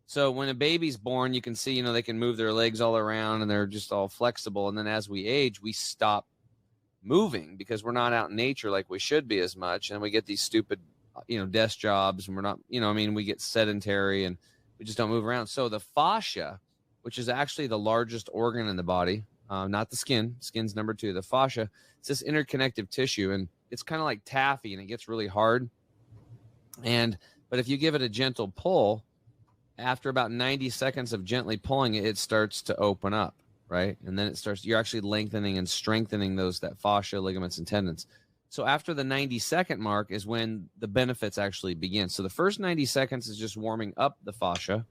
So when a baby's born, you can see, they can move their legs all around and they're just all flexible. And then as we age, we stop moving because we're not out in nature like we should be as much. And we get these stupid, desk jobs, and we're not, we get sedentary and we just don't move around. So the fascia, which is actually the largest organ in the body, not the skin. Skin's number 2. The fascia, it's this interconnective tissue, and it's kind of like taffy, and it gets really hard. But if you give it a gentle pull, after about 90 seconds of gently pulling it, it starts to open up. right? And then you're actually lengthening and strengthening that fascia, ligaments, and tendons. So after the 90-second mark is when the benefits actually begin. So the first 90 seconds is just warming up the fascia.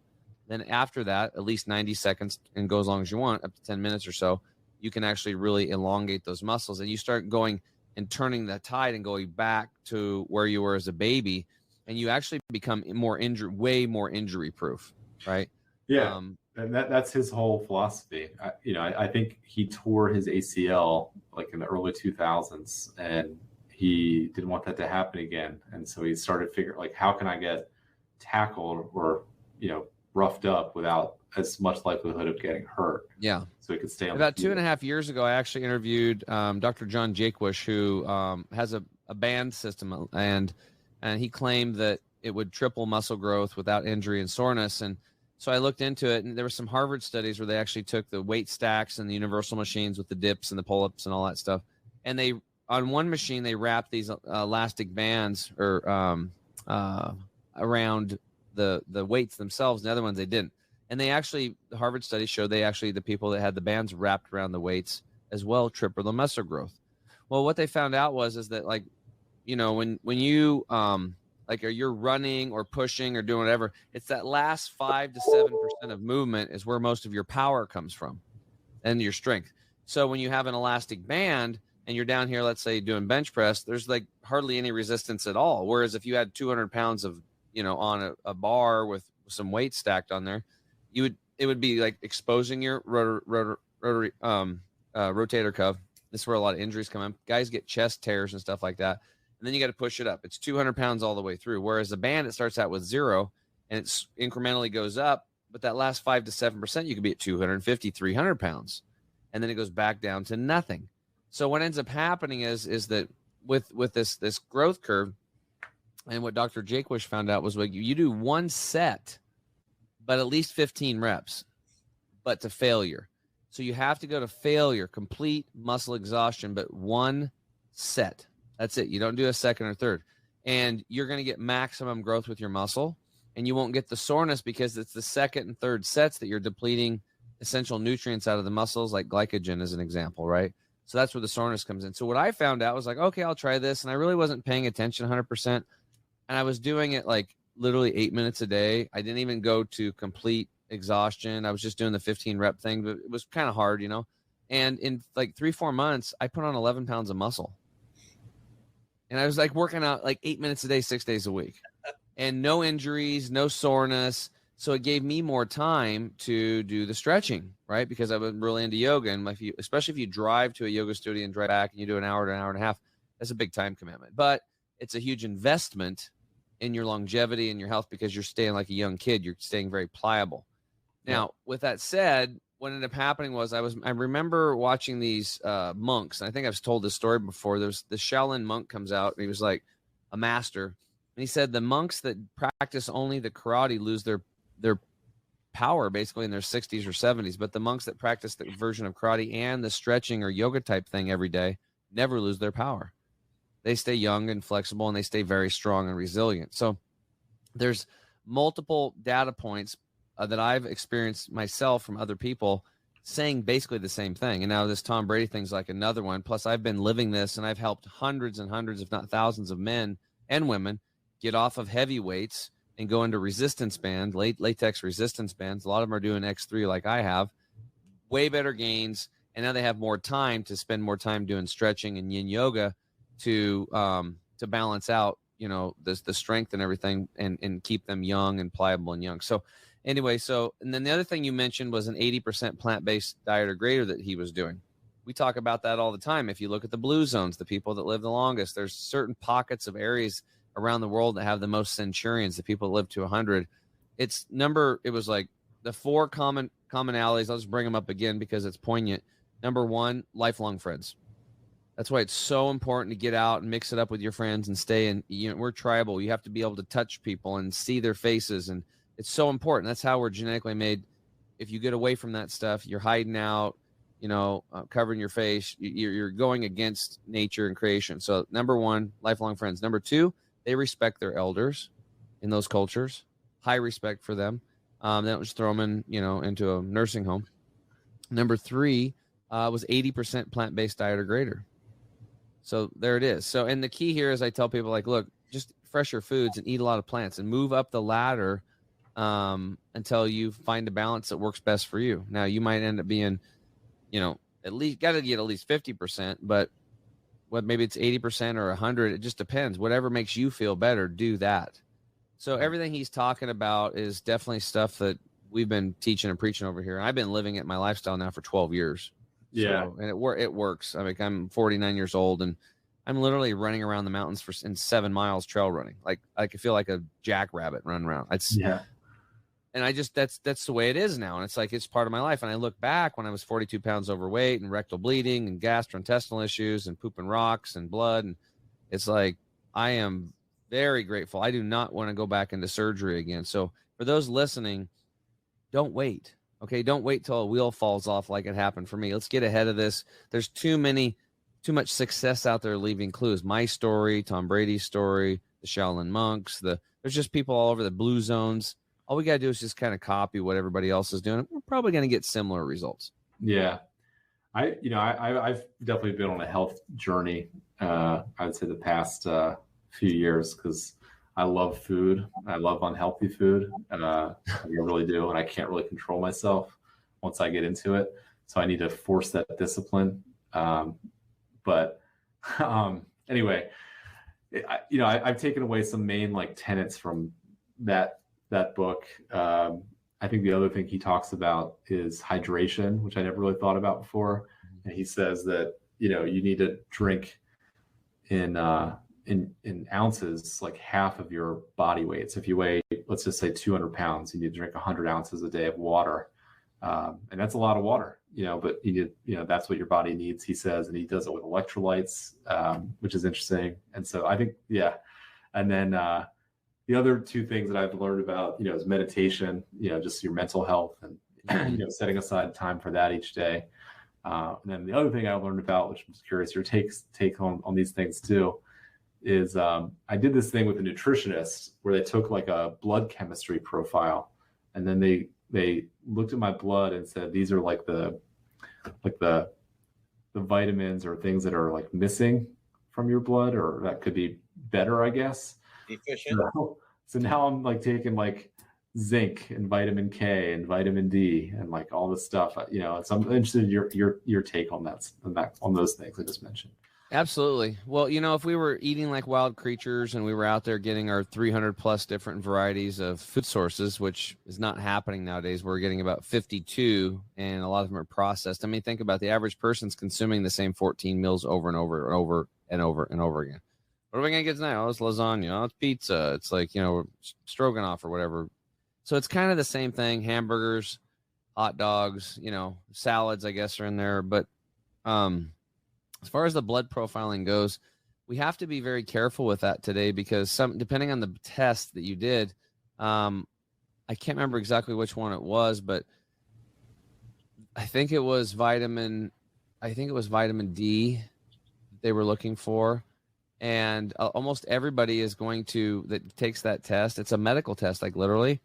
Then after that, at least 90 seconds, and go as long as you want, up to 10 minutes or so, you can actually really elongate those muscles. And you start going and turning the tide and going back to where you were as a baby. And you actually become way more injury proof, right? Yeah. And that's his whole philosophy. I think he tore his ACL like in the early 2000s, and he didn't want that to happen again. And so he started figuring, like, how can I get tackled or, roughed up without as much likelihood of getting hurt? Yeah. So he could stay on About the field. 2.5 years ago, I actually interviewed Dr. John Jaquish, who has a band system, and he claimed that it would triple muscle growth without injury and soreness. And so I looked into it, and there were some Harvard studies where they actually took the weight stacks and the universal machines with the dips and the pull-ups and all that stuff. And on one machine, they wrapped these elastic bands or around the weights themselves. And the other ones, they didn't. And the Harvard study showed the people that had the bands wrapped around the weights as well tripled the muscle growth. Well, what they found out is that, like, when you you're running or pushing or doing whatever, it's that last 5 to 7% of movement is where most of your power comes from and your strength. So when you have an elastic band and you're down here, let's say doing bench press, there's like hardly any resistance at all. Whereas if you had 200 pounds of, on a bar with some weight stacked on there, it would be like exposing your rotator cuff. This is where a lot of injuries come in. Guys get chest tears and stuff like that. And then you got to push it up. It's 200 pounds all the way through. Whereas the band, it starts out with 0 and it incrementally goes up. But that last 5 to 7%, you could be at 250, 300 pounds. And then it goes back down to nothing. So what ends up happening is that with this growth curve, and what Dr. Jaquish found out was, you do one set, but at least 15 reps, but to failure. So you have to go to failure, complete muscle exhaustion, but one set. That's it. You don't do a second or third. And you're going to get maximum growth with your muscle, and you won't get the soreness because it's the second and third sets that you're depleting essential nutrients out of the muscles, like glycogen as an example, right? So that's where the soreness comes in. So what I found out was like, okay, I'll try this. And I really wasn't paying attention 100%. And I was doing it like literally 8 minutes a day. I didn't even go to complete exhaustion. I was just doing the 15 rep thing, but it was kind of hard, And in like 3-4 months, I put on 11 pounds of muscle. And I was like working out like 8 minutes a day, 6 days a week, and no injuries, no soreness. So it gave me more time to do the stretching, right? Because I was really into yoga. And especially if you drive to a yoga studio and drive back and you do an hour to an hour and a half, that's a big time commitment. But it's a huge investment in your longevity and your health because you're staying like a young kid. You're staying very pliable. Now, with that said, what ended up happening was I remember watching these monks, and I think I've told this story before. There's the Shaolin monk comes out, and he was like a master, and he said the monks that practice only the karate lose their power basically in their 60s or 70s, but the monks that practice the version of karate and the stretching or yoga type thing every day never lose their power. They stay young and flexible, and they stay very strong and resilient. So there's multiple data points that I've experienced myself from other people saying basically the same thing. And now this Tom Brady thing's like another one. Plus I've been living this, and I've helped hundreds and hundreds, if not thousands of men and women get off of heavy weights and go into resistance bands, latex resistance bands. A lot of them are doing X3 like I have, way better gains. And now they have more time to spend more time doing stretching and yin yoga to balance out, the strength and everything, and keep them young and pliable and young. So anyway, and then the other thing you mentioned was an 80% plant-based diet or greater that he was doing. We talk about that all the time. If you look at the blue zones, the people that live the longest, there's certain pockets of areas around the world that have the most centurions, the people that live to 100. It was like the 4 commonalities. I'll just bring them up again because it's poignant. Number 1, lifelong friends. That's why it's so important to get out and mix it up with your friends and stay in. We're tribal. You have to be able to touch people and see their faces, and it's so important. That's how we're genetically made. If you get away from that stuff, you're hiding out, covering your face. You're going against nature and creation. So number 1, lifelong friends. Number 2, they respect their elders in those cultures. High respect for them. They don't just throw them in, into a nursing home. Number 3 was 80% plant-based diet or greater. So there it is. So, and the key here is I tell people, like, look, just fresher foods and eat a lot of plants and move up the ladder until you find a balance that works best for you. Now, you might end up being, at least got to get at least 50%, but maybe it's 80% or 100. It just depends. Whatever makes you feel better, do that. So everything he's talking about is definitely stuff that we've been teaching and preaching over here. I've been living it, my lifestyle now for 12 years. Yeah. So, and it works. I mean, I'm 49 years old and I'm literally running around the mountains in 7 miles trail running. Like I could feel like a jackrabbit running around. And I just, that's the way it is now. And it's like, it's part of my life. And I look back when I was 42 pounds overweight and rectal bleeding and gastrointestinal issues and pooping rocks and blood. And it's like, I am very grateful. I do not want to go back into surgery again. So for those listening, don't wait. Okay. Don't wait till a wheel falls off like it happened for me. Let's get ahead of this. There's too much success out there leaving clues. My story, Tom Brady's story, the Shaolin monks, there's just people all over the blue zones. All we got to do is just kind of copy what everybody else is doing. We're probably going to get similar results. Yeah. I've definitely been on a health journey. I would say the past few years, because I love food. I love unhealthy food. I really do. And I can't really control myself once I get into it. So I need to force that discipline. Anyway, I've taken away some main tenets from that book. I think the other thing he talks about is hydration, which I never really thought about before. And he says that, you need to drink in ounces, like half of your body weight. So if you weigh, let's just say 200 pounds, you need to drink 100 ounces a day of water. And that's a lot of water, but you need, that's what your body needs, he says. And he does it with electrolytes, which is interesting. And so I think, yeah. And then, the other two things that I've learned about, is meditation, just your mental health and, setting aside time for that each day. And then the other thing I learned about, which I'm just curious your take on these things too, is I did this thing with a nutritionist where they took like a blood chemistry profile, and then they looked at my blood and said, these are like the vitamins or things that are like missing from your blood, or that could be better, I guess. Deficient. So now I'm taking zinc and vitamin K and vitamin D and all this stuff, so I'm interested in your take on on those things I just mentioned. Absolutely. Well, if we were eating like wild creatures and we were out there getting our 300 plus different varieties of food sources, which is not happening nowadays, we're getting about 52 and a lot of them are processed. I mean, think about the average person's consuming the same 14 meals over and over and over and over and over again. What are we going to get tonight? Oh, it's lasagna. Oh, it's pizza. It's stroganoff or whatever. So it's kind of the same thing. Hamburgers, hot dogs, salads, I guess, are in there. But as far as the blood profiling goes, we have to be very careful with that today, because depending on the test that you did, I can't remember exactly which one it was, but I think it was vitamin D they were looking for. And almost everybody is that takes that test. It's a medical test, literally,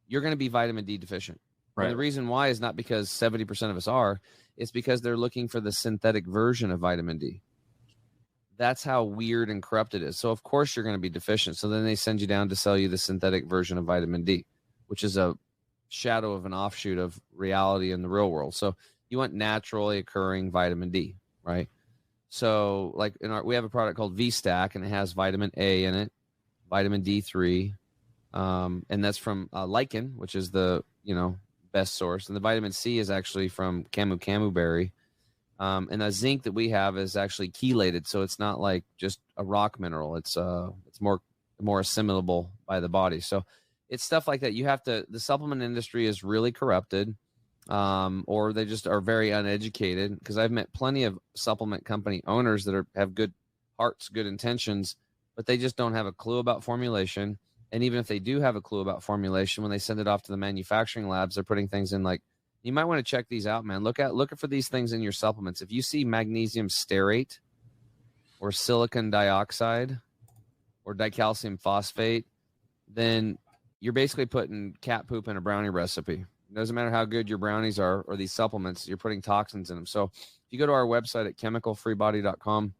you're going to be vitamin D deficient. Right. And the reason why is not because 70% of us are, it's because they're looking for the synthetic version of vitamin D. That's how weird and corrupt it is. So of course you're going to be deficient. So then they send you down to sell you the synthetic version of vitamin D, which is a shadow of an offshoot of reality in the real world. So you want naturally occurring vitamin D, right? So we have a product called V-Stack, and it has vitamin A in it, vitamin D3, and that's from lichen, which is the, best source. And the vitamin C is actually from camu berry. And the zinc that we have is actually chelated. So it's not like just a rock mineral. It's more assimilable by the body. So it's stuff like that. The supplement industry is really corrupted. Or they just are very uneducated, because I've met plenty of supplement company owners that have good hearts, good intentions, but they just don't have a clue about formulation. And even if they do have a clue about formulation, when they send it off to the manufacturing labs, they're putting things in you might want to check these out, man. Look for these things in your supplements. If you see magnesium stearate or silicon dioxide or dicalcium phosphate, then you're basically putting cat poop in a brownie recipe. It doesn't matter how good your brownies are or these supplements, you're putting toxins in them. So if you go to our website at chemicalfreebody.com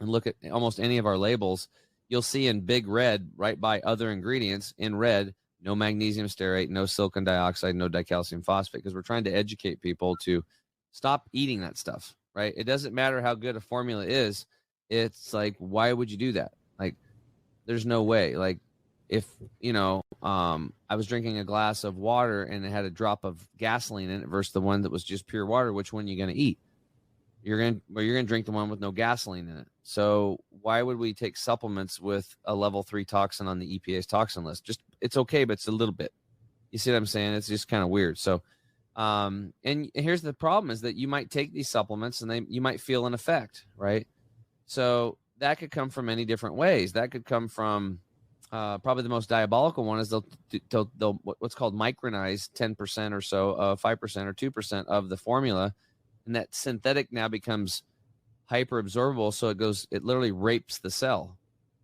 and look at almost any of our labels, you'll see in big red, right by other ingredients in red, no magnesium stearate, no silicon dioxide, no dicalcium phosphate, because we're trying to educate people to stop eating that stuff, right? It doesn't matter how good a formula is. It's like, why would you do that? Like, there's no way. Like, if, I was drinking a glass of water and it had a drop of gasoline in it versus the one that was just pure water, which one are you going to eat? You're going to drink the one with no gasoline in it. So why would we take supplements with a level 3 toxin on the EPA's toxin list? Just, it's okay, but it's a little bit. You see what I'm saying? It's just kind of weird. So, and here's the problem is that you might take these supplements and you might feel an effect, right? So that could come from many different ways. That could come from probably the most diabolical one is they'll what's called micronize 10% or so, 5% or 2% of the formula. And that synthetic now becomes hyper absorbable. So it literally rapes the cell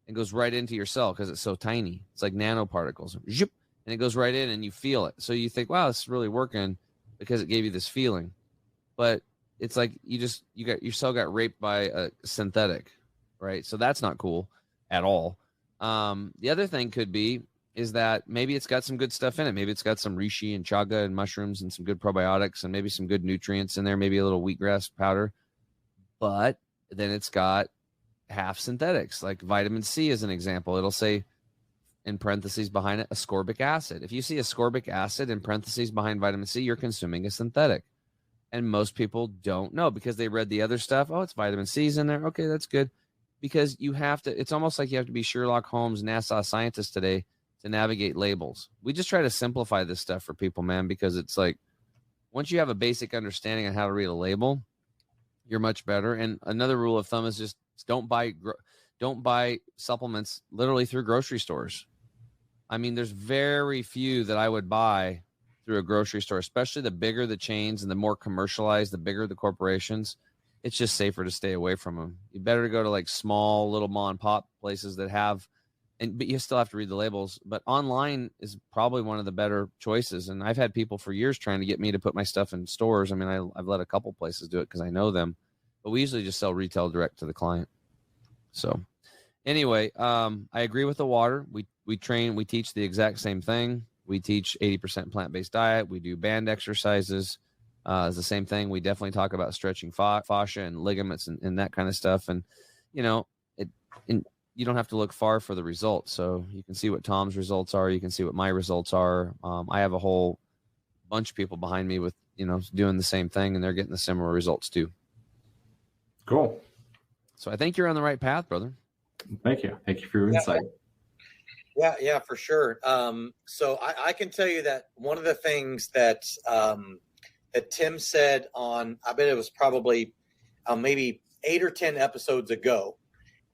and goes right into your cell because it's so tiny. It's like nanoparticles. And it goes right in and you feel it. So you think, wow, this is really working because it gave you this feeling. But it's like your cell got raped by a synthetic, right? So that's not cool at all. The other thing is that maybe it's got some good stuff in it. Maybe it's got some reishi and chaga and mushrooms and some good probiotics and maybe some good nutrients in there, maybe a little wheatgrass powder. But then it's got half synthetics, like vitamin C as an example. It'll say in parentheses behind it, ascorbic acid. If you see ascorbic acid in parentheses behind vitamin C, you're consuming a synthetic. And most people don't know because they read the other stuff. Oh, it's vitamin C's in there. Okay, that's good. Because you have to, it's almost like you have to be Sherlock Holmes, NASA scientist today to navigate labels. We just try to simplify this stuff for people, man, because it's like, once you have a basic understanding on how to read a label, you're much better. And another rule of thumb is just don't buy supplements literally through grocery stores. I mean, there's very few that I would buy through a grocery store, especially the bigger the chains and the more commercialized, the bigger the corporations. It's just safer to stay away from them. You better go to like small little mom and pop places that have, but you still have to read the labels. But online is probably one of the better choices. And I've had people for years trying to get me to put my stuff in stores. I mean, I've let a couple places do it because I know them, but we usually just sell retail direct to the client. So anyway, I agree with the water. We teach the exact same thing. We teach 80% plant-based diet. We do band exercises. It's the same thing. We definitely talk about stretching fascia and ligaments and that kind of stuff. And, you don't have to look far for the results. So you can see what Tom's results are. You can see what my results are. I have a whole bunch of people behind me with, doing the same thing, and they're getting the similar results too. Cool. So I think you're on the right path, brother. Thank you. Thank you for your insight. Yeah, for sure. So I can tell you that one of the things that Tim said on, I bet it was probably maybe 8 or 10 episodes ago.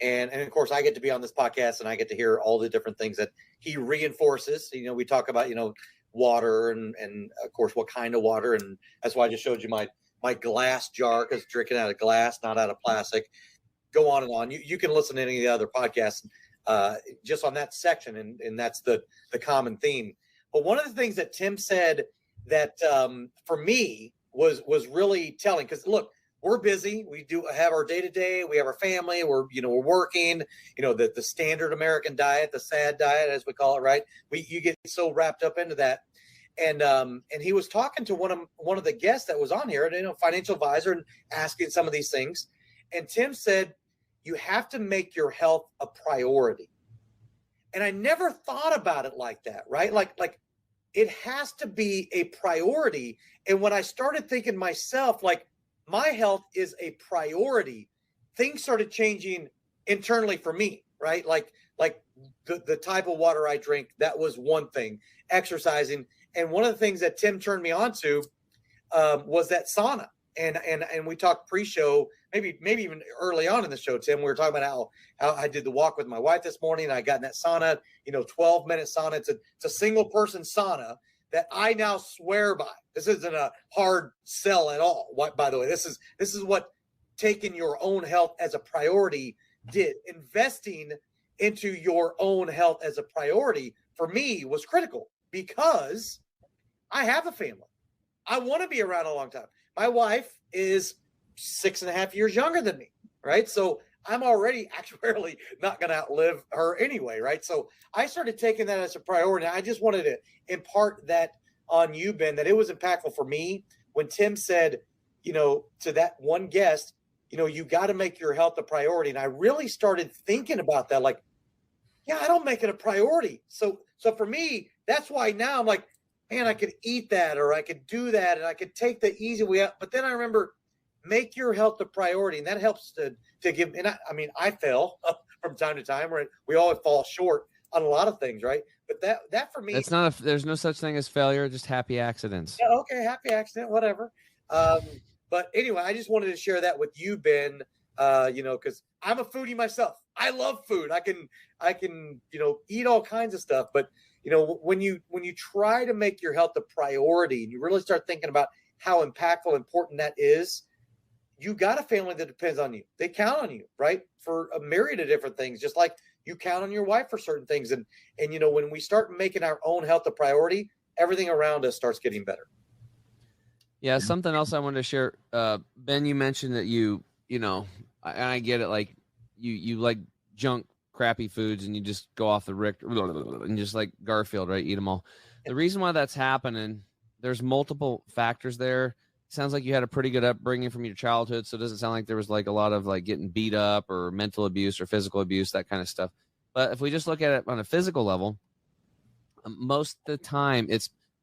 And of course, I get to be on this podcast and I get to hear all the different things that he reinforces. We talk about, water and of course, what kind of water. And that's why I just showed you my glass jar, because drinking out of glass, not out of plastic. Go on and on. You can listen to any of the other podcasts just on that section. And that's the common theme. But one of the things that Tim said that for me was really telling, because look, we're busy. We do have our day-to-day. We have our family. We're working, the standard American diet, the SAD diet, as we call it, right? You get so wrapped up into that. And he was talking to one of the guests that was on here, financial advisor, and asking some of these things. And Tim said, you have to make your health a priority. And I never thought about it like that, right? Like it has to be a priority. And when I started thinking myself, like, my health is a priority, things started changing internally for me, right? Like the type of water I drink, that was one thing. Exercising. And one of the things that Tim turned me on to was that sauna. And we talked pre-show, maybe even early on in the show, Tim, we were talking about how I did the walk with my wife this morning. And I got in that sauna, 12-minute sauna. It's a single person sauna that I now swear by. This isn't a hard sell at all. By the way, this is what taking your own health as a priority did. Investing into your own health as a priority for me was critical, because I have a family. I want to be around a long time. My wife is 6.5 years younger than me, right? So I'm already actually not going to outlive her anyway, right? So I started taking that as a priority. I just wanted to impart that on you, Ben, that it was impactful for me when Tim said, to that one guest, you got to make your health a priority. And I really started thinking about that. Like, yeah, I don't make it a priority. So for me, that's why now I'm like, man, I could eat that, or I could do that, and I could take the easy way out. But then I remember, make your health a priority. And that helps to give, and I fail from time to time, right? We always fall short on a lot of things, right? But that for me, there's no such thing as failure, just happy accidents. Yeah, okay, happy accident, whatever. But anyway, I just wanted to share that with you, Ben. Because I'm a foodie myself. I love food. I can eat all kinds of stuff. But when you try to make your health a priority and you really start thinking about how impactful, important that is, you got a family that depends on you. They count on you, right? For a myriad of different things, just like you count on your wife for certain things. And when we start making our own health a priority, everything around us starts getting better. Yeah, something else I wanted to share. Ben, you mentioned that I get it. Like you like junk, crappy foods, and you just go off the Richter and just like Garfield, right? Eat them all. The reason why that's happening, there's multiple factors there. It sounds like you had a pretty good upbringing from your childhood, so it doesn't sound like there was like a lot of like getting beat up or mental abuse or physical abuse, that kind of stuff. But if we just look at it on a physical level, most of the time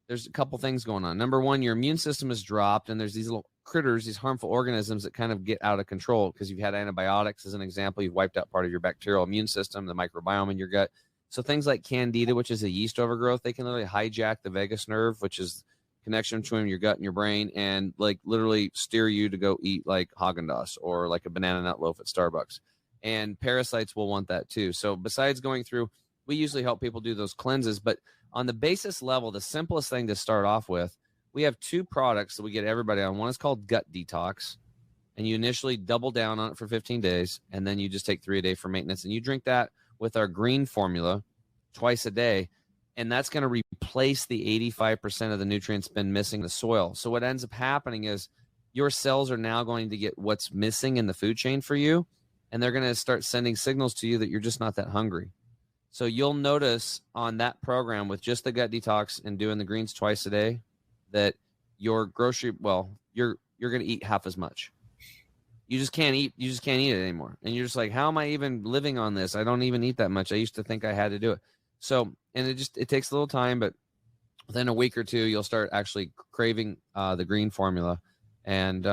there's a couple things going on. Number one, your immune system is dropped, and there's these little critters, these harmful organisms that kind of get out of control because you've had antibiotics as an example. You've wiped out part of your bacterial immune system, the microbiome in your gut. So things like candida, which is a yeast overgrowth, they can literally hijack the vagus nerve, which is connection between your gut and your brain, and like literally steer you to go eat like Haagen-Dazs or like a banana nut loaf at Starbucks. And parasites will want that too. So besides going through, we usually help people do those cleanses, but on the basis level, the simplest thing to start off with, we have two products that we get everybody on. One is called Gut Detox, and you initially double down on it for 15 days, and then you just take 3 a day for maintenance. And you drink that with our green formula twice a day, and that's going to replace the 85% of the nutrients been missing in the soil. So what ends up happening is your cells are now going to get what's missing in the food chain for you, and they're going to start sending signals to you that you're just not that hungry. So you'll notice on that program with just the Gut Detox and doing the greens twice a day that your you're going to eat half as much. You just can't eat it anymore. And you're just like, how am I even living on this? I don't even eat that much. I used to think I had to do it. So, and it takes a little time, but within a week or two, you'll start actually craving the green formula. And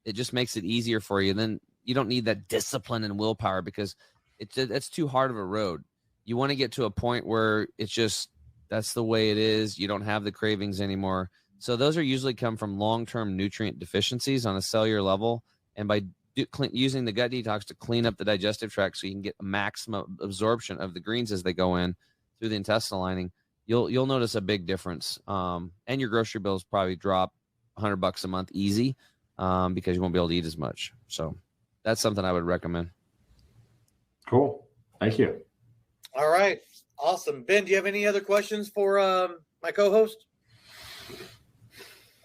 it just makes it easier for you. Then you don't need that discipline and willpower because it's too hard of a road. You want to get to a point where it's just, that's the way it is. You don't have the cravings anymore. So those are usually come from long-term nutrient deficiencies on a cellular level. And by using the Gut Detox to clean up the digestive tract so you can get a maximum absorption of the greens as they go in through the intestinal lining, you'll notice a big difference. And your grocery bills probably drop $100 a month easy because you won't be able to eat as much. So that's something I would recommend. Cool. Thank you. All right. Awesome. Ben, do you have any other questions for my co-host?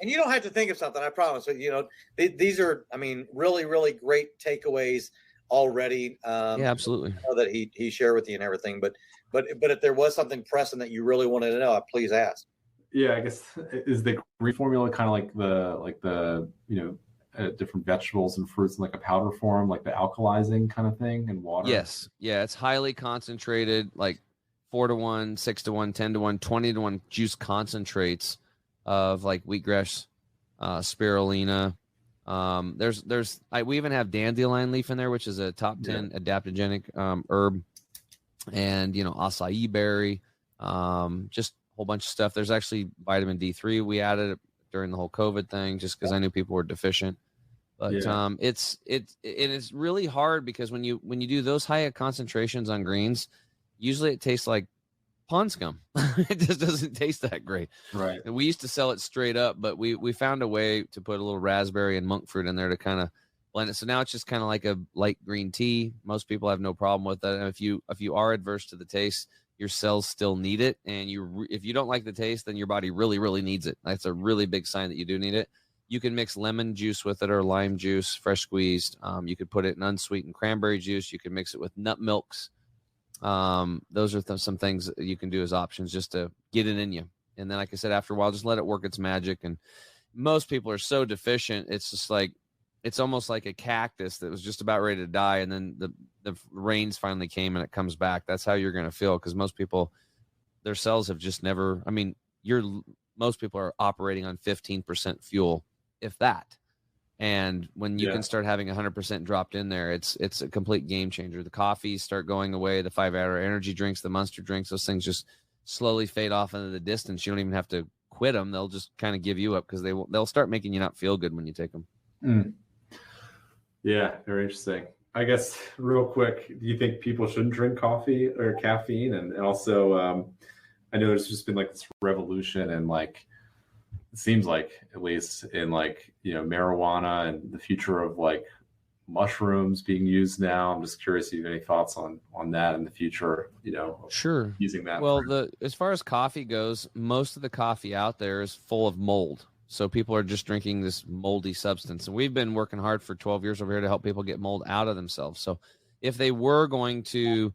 And you don't have to think of something, I promise. But, these are, really, really great takeaways already. Yeah, absolutely. That he shared with you and everything. But if there was something pressing that you really wanted to know, please ask. Yeah, I guess is the green formula kind of like the different vegetables and fruits in like a powder form, like the alkalizing kind of thing and water? Yes. Yeah, it's highly concentrated, like 4-to-1, 6-to-1, 10-to-1, 20-to-1 juice concentrates of like wheatgrass, spirulina. We even have dandelion leaf in there, which is a top 10 adaptogenic herb, and acai berry, just a whole bunch of stuff. There's actually vitamin D3 we added during the whole COVID thing, just because I knew people were deficient. But it's really hard because when you do those high concentrations on greens, usually it tastes like pond scum. It just doesn't taste that great. Right. And we used to sell it straight up, but we found a way to put a little raspberry and monk fruit in there to kind of blend it. So now it's just kind of like a light green tea. Most people have no problem with that. And if you are adverse to the taste, your cells still need it. And if you don't like the taste, then your body really, really needs it. That's a really big sign that you do need it. You can mix lemon juice with it or lime juice, fresh squeezed. You could put it in unsweetened cranberry juice. You can mix it with nut milks. Those are some things that you can do as options just to get it in you. And then, like I said, after a while, just let it work its magic. And most people are so deficient. It's just like, it's almost like a cactus that was just about ready to die. And then the rains finally came and it comes back. That's how you're going to feel. Cause most people, their cells have just never, I mean, most people are operating on 15% fuel, if that. And when you can start having 100% dropped in there, it's a complete game changer. The coffees start going away, the 5-hour energy drinks, the Monster drinks, those things just slowly fade off into the distance. You don't even have to quit them. They'll just kind of give you up because they'll start making you not feel good when you take them. Mm. Yeah, very interesting. I guess real quick, do you think people shouldn't drink coffee or caffeine? And also, I know there's just been like this revolution and like, it seems like at least in like, marijuana and the future of like mushrooms being used now. I'm just curious if you have any thoughts on that in the future, Sure. using that. Well, as far as coffee goes, most of the coffee out there is full of mold. So people are just drinking this moldy substance. And we've been working hard for 12 years over here to help people get mold out of themselves. So if they were going to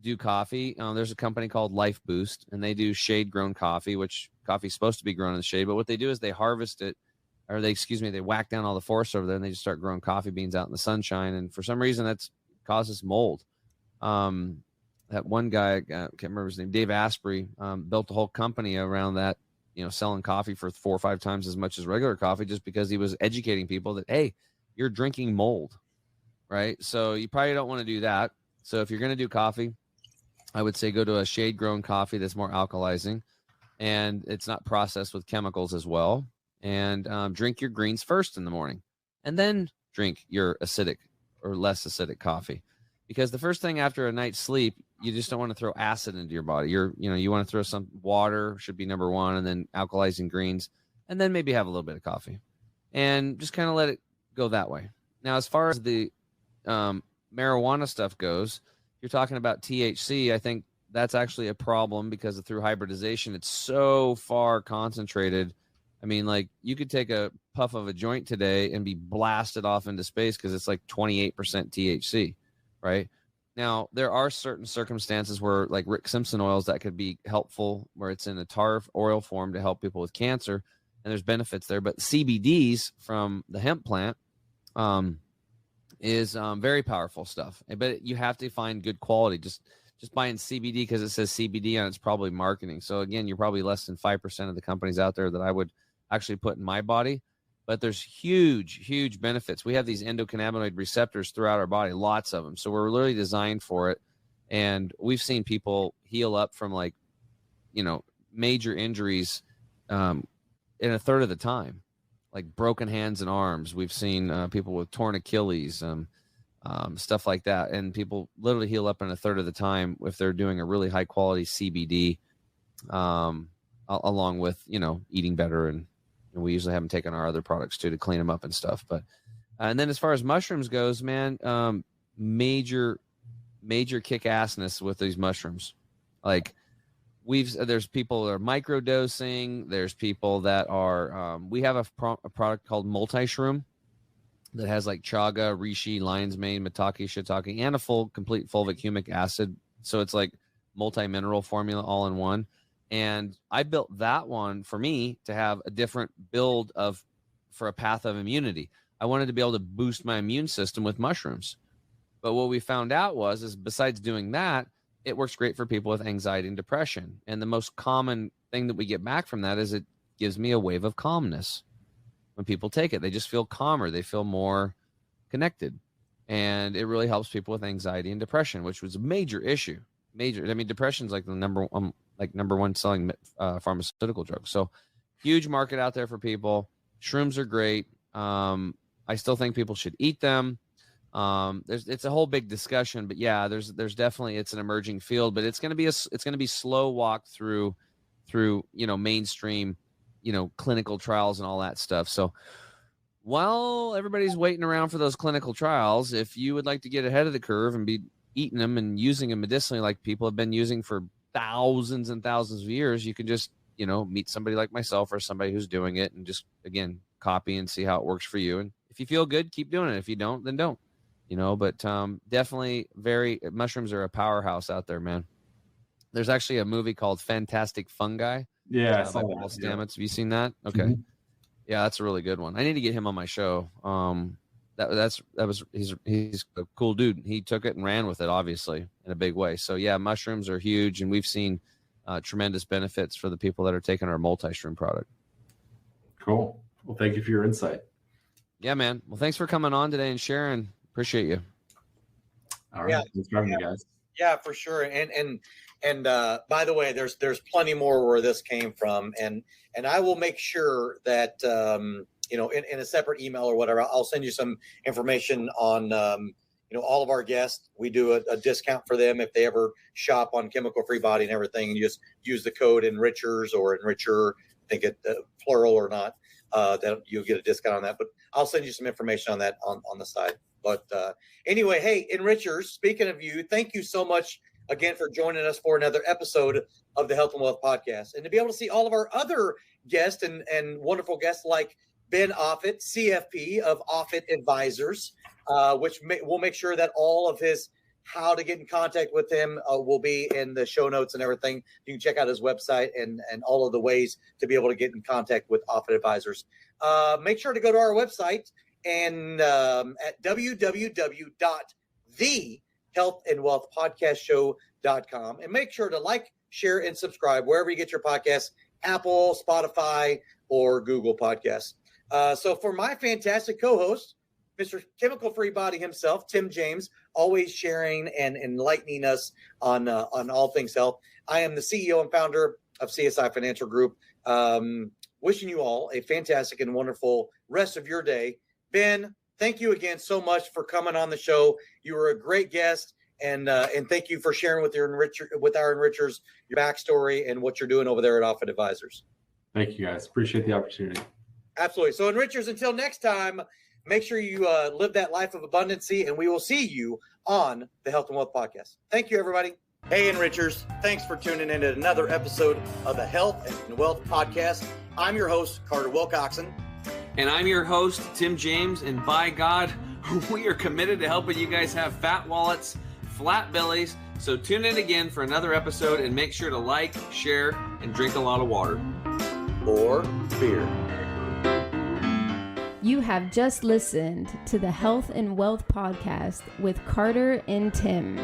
do coffee, there's a company called Life Boost, and they do shade grown coffee, which coffee is supposed to be grown in the shade. But what they do is they harvest it, or they whack down all the forests over there, and they just start growing coffee beans out in the sunshine. And for some reason, that's causes mold. That one guy, I can't remember his name, Dave Asprey, built a whole company around that, selling coffee for 4 or 5 times as much as regular coffee, just because he was educating people that, hey, you're drinking mold, right? So you probably don't want to do that. So if you're going to do coffee, I would say go to a shade grown coffee that's more alkalizing, and it's not processed with chemicals as well. And drink your greens first in the morning, and then drink your acidic or less acidic coffee. Because the first thing after a night's sleep, you just don't want to throw acid into your body. You want to throw some water, should be number one, and then alkalizing greens, and then maybe have a little bit of coffee, and just kind of let it go that way. Now, as far as the marijuana stuff goes, you're talking about THC. I think that's actually a problem because through hybridization, it's so far concentrated. I mean, like you could take a puff of a joint today and be blasted off into space because it's like 28% THC, right? Now, there are certain circumstances where, like Rick Simpson oils, that could be helpful, where it's in a tar oil form to help people with cancer, and there's benefits there. But CBDs from the hemp plant is very powerful stuff. But you have to find good quality. Just buying CBD because it says CBD on it's probably marketing. So again, you're probably less than 5% of the companies out there that I would actually put in my body. But there's huge benefits. We have these endocannabinoid receptors throughout our body, lots of them. So we're literally designed for it. And we've seen people heal up from major injuries in a third of the time, like broken hands and arms. We've seen people with torn Achilles, stuff like that. And people literally heal up in a third of the time if they're doing a really high quality CBD, along with, eating better. And we usually have them taking our other products too to clean them up and stuff. But, and then as far as mushrooms goes, man, major kick-assness with these mushrooms. Like there's people that are microdosing. There's people that are, we have a product called Multi-Shroom that has like chaga, reishi, lion's mane, maitake, shiitake, and a full complete fulvic humic acid. So it's like multi-mineral formula all in one. And I built that one for me to have a different build for a path of immunity. I wanted to be able to boost my immune system with mushrooms. But what we found out is besides doing that, it works great for people with anxiety and depression. And the most common thing that we get back from that is it gives me a wave of calmness. When people take it, they just feel calmer. They feel more connected. And it really helps people with anxiety and depression, which was a major issue. Depression is like the number one selling pharmaceutical drug. So huge market out there for people. Shrooms are great. I still think people should eat them. It's a whole big discussion, but yeah, there's definitely, it's an emerging field, but it's going to be slow walk through, mainstream, clinical trials and all that stuff. So while everybody's waiting around for those clinical trials, if you would like to get ahead of the curve and be eating them and using them medicinally, like people have been using for thousands and thousands of years, you can just, meet somebody like myself or somebody who's doing it and just, again, copy and see how it works for you. And if you feel good, keep doing it. If you don't, then don't, but definitely mushrooms are a powerhouse out there, man. There's actually a movie called Fantastic Fungi. Yeah. By Paul Stamets. Have you seen that? Okay. Mhm. Yeah, that's a really good one. I need to get him on my show. He's a cool dude. He took it and ran with it, obviously, in a big way. So yeah, mushrooms are huge, and we've seen tremendous benefits for the people that are taking our multi-shroom product. Cool. Well, thank you for your insight. Yeah, man. Well, thanks for coming on today and sharing. Appreciate you. All right. Yeah. Thanks for having me, guys. Yeah, for sure. And by the way, there's plenty more where this came from, and I will make sure that in a separate email or whatever, I'll send you some information on all of our guests. We do a discount for them if they ever shop on Chemical Free Body and everything, and you just use the code Enrichers or Enricher, I think it plural or not, that you'll get a discount on that. But I'll send you some information on that on the side. But anyway, hey, Enrichers, speaking of you, thank you so much again for joining us for another episode of the Health and Wealth Podcast. And to be able to see all of our other guests and wonderful guests like Ben Offit, CFP of Offit Advisors, we'll make sure that all of his how to get in contact with him will be in the show notes and everything. You can check out his website and all of the ways to be able to get in contact with Offit Advisors. Make sure to go to our website and at www.thehealthandwealthpodcastshow.com, and make sure to like, share, and subscribe wherever you get your podcasts, Apple, Spotify, or Google Podcasts. So for my fantastic co-host, Mr. Chemical Free Body himself, Tim James, always sharing and enlightening us on all things health. I am the CEO and founder of CSI Financial Group. Wishing you all a fantastic and wonderful rest of your day. Ben, thank you again so much for coming on the show. You were a great guest, and thank you for sharing with our enrichers your backstory and what you're doing over there at Offit Advisors. Thank you, guys. Appreciate the opportunity. Absolutely. So, enrichers, until next time, make sure you live that life of abundancy, and we will see you on the Health and Wealth Podcast. Thank you, everybody. Hey, enrichers. Thanks for tuning in to another episode of the Health and Wealth Podcast. I'm your host, Carter Wilcoxon. And I'm your host, Tim James. And by God, we are committed to helping you guys have fat wallets, flat bellies. So tune in again for another episode, and make sure to like, share, and drink a lot of water. Or beer. You have just listened to the Health and Wealth Podcast with Carter and Tim.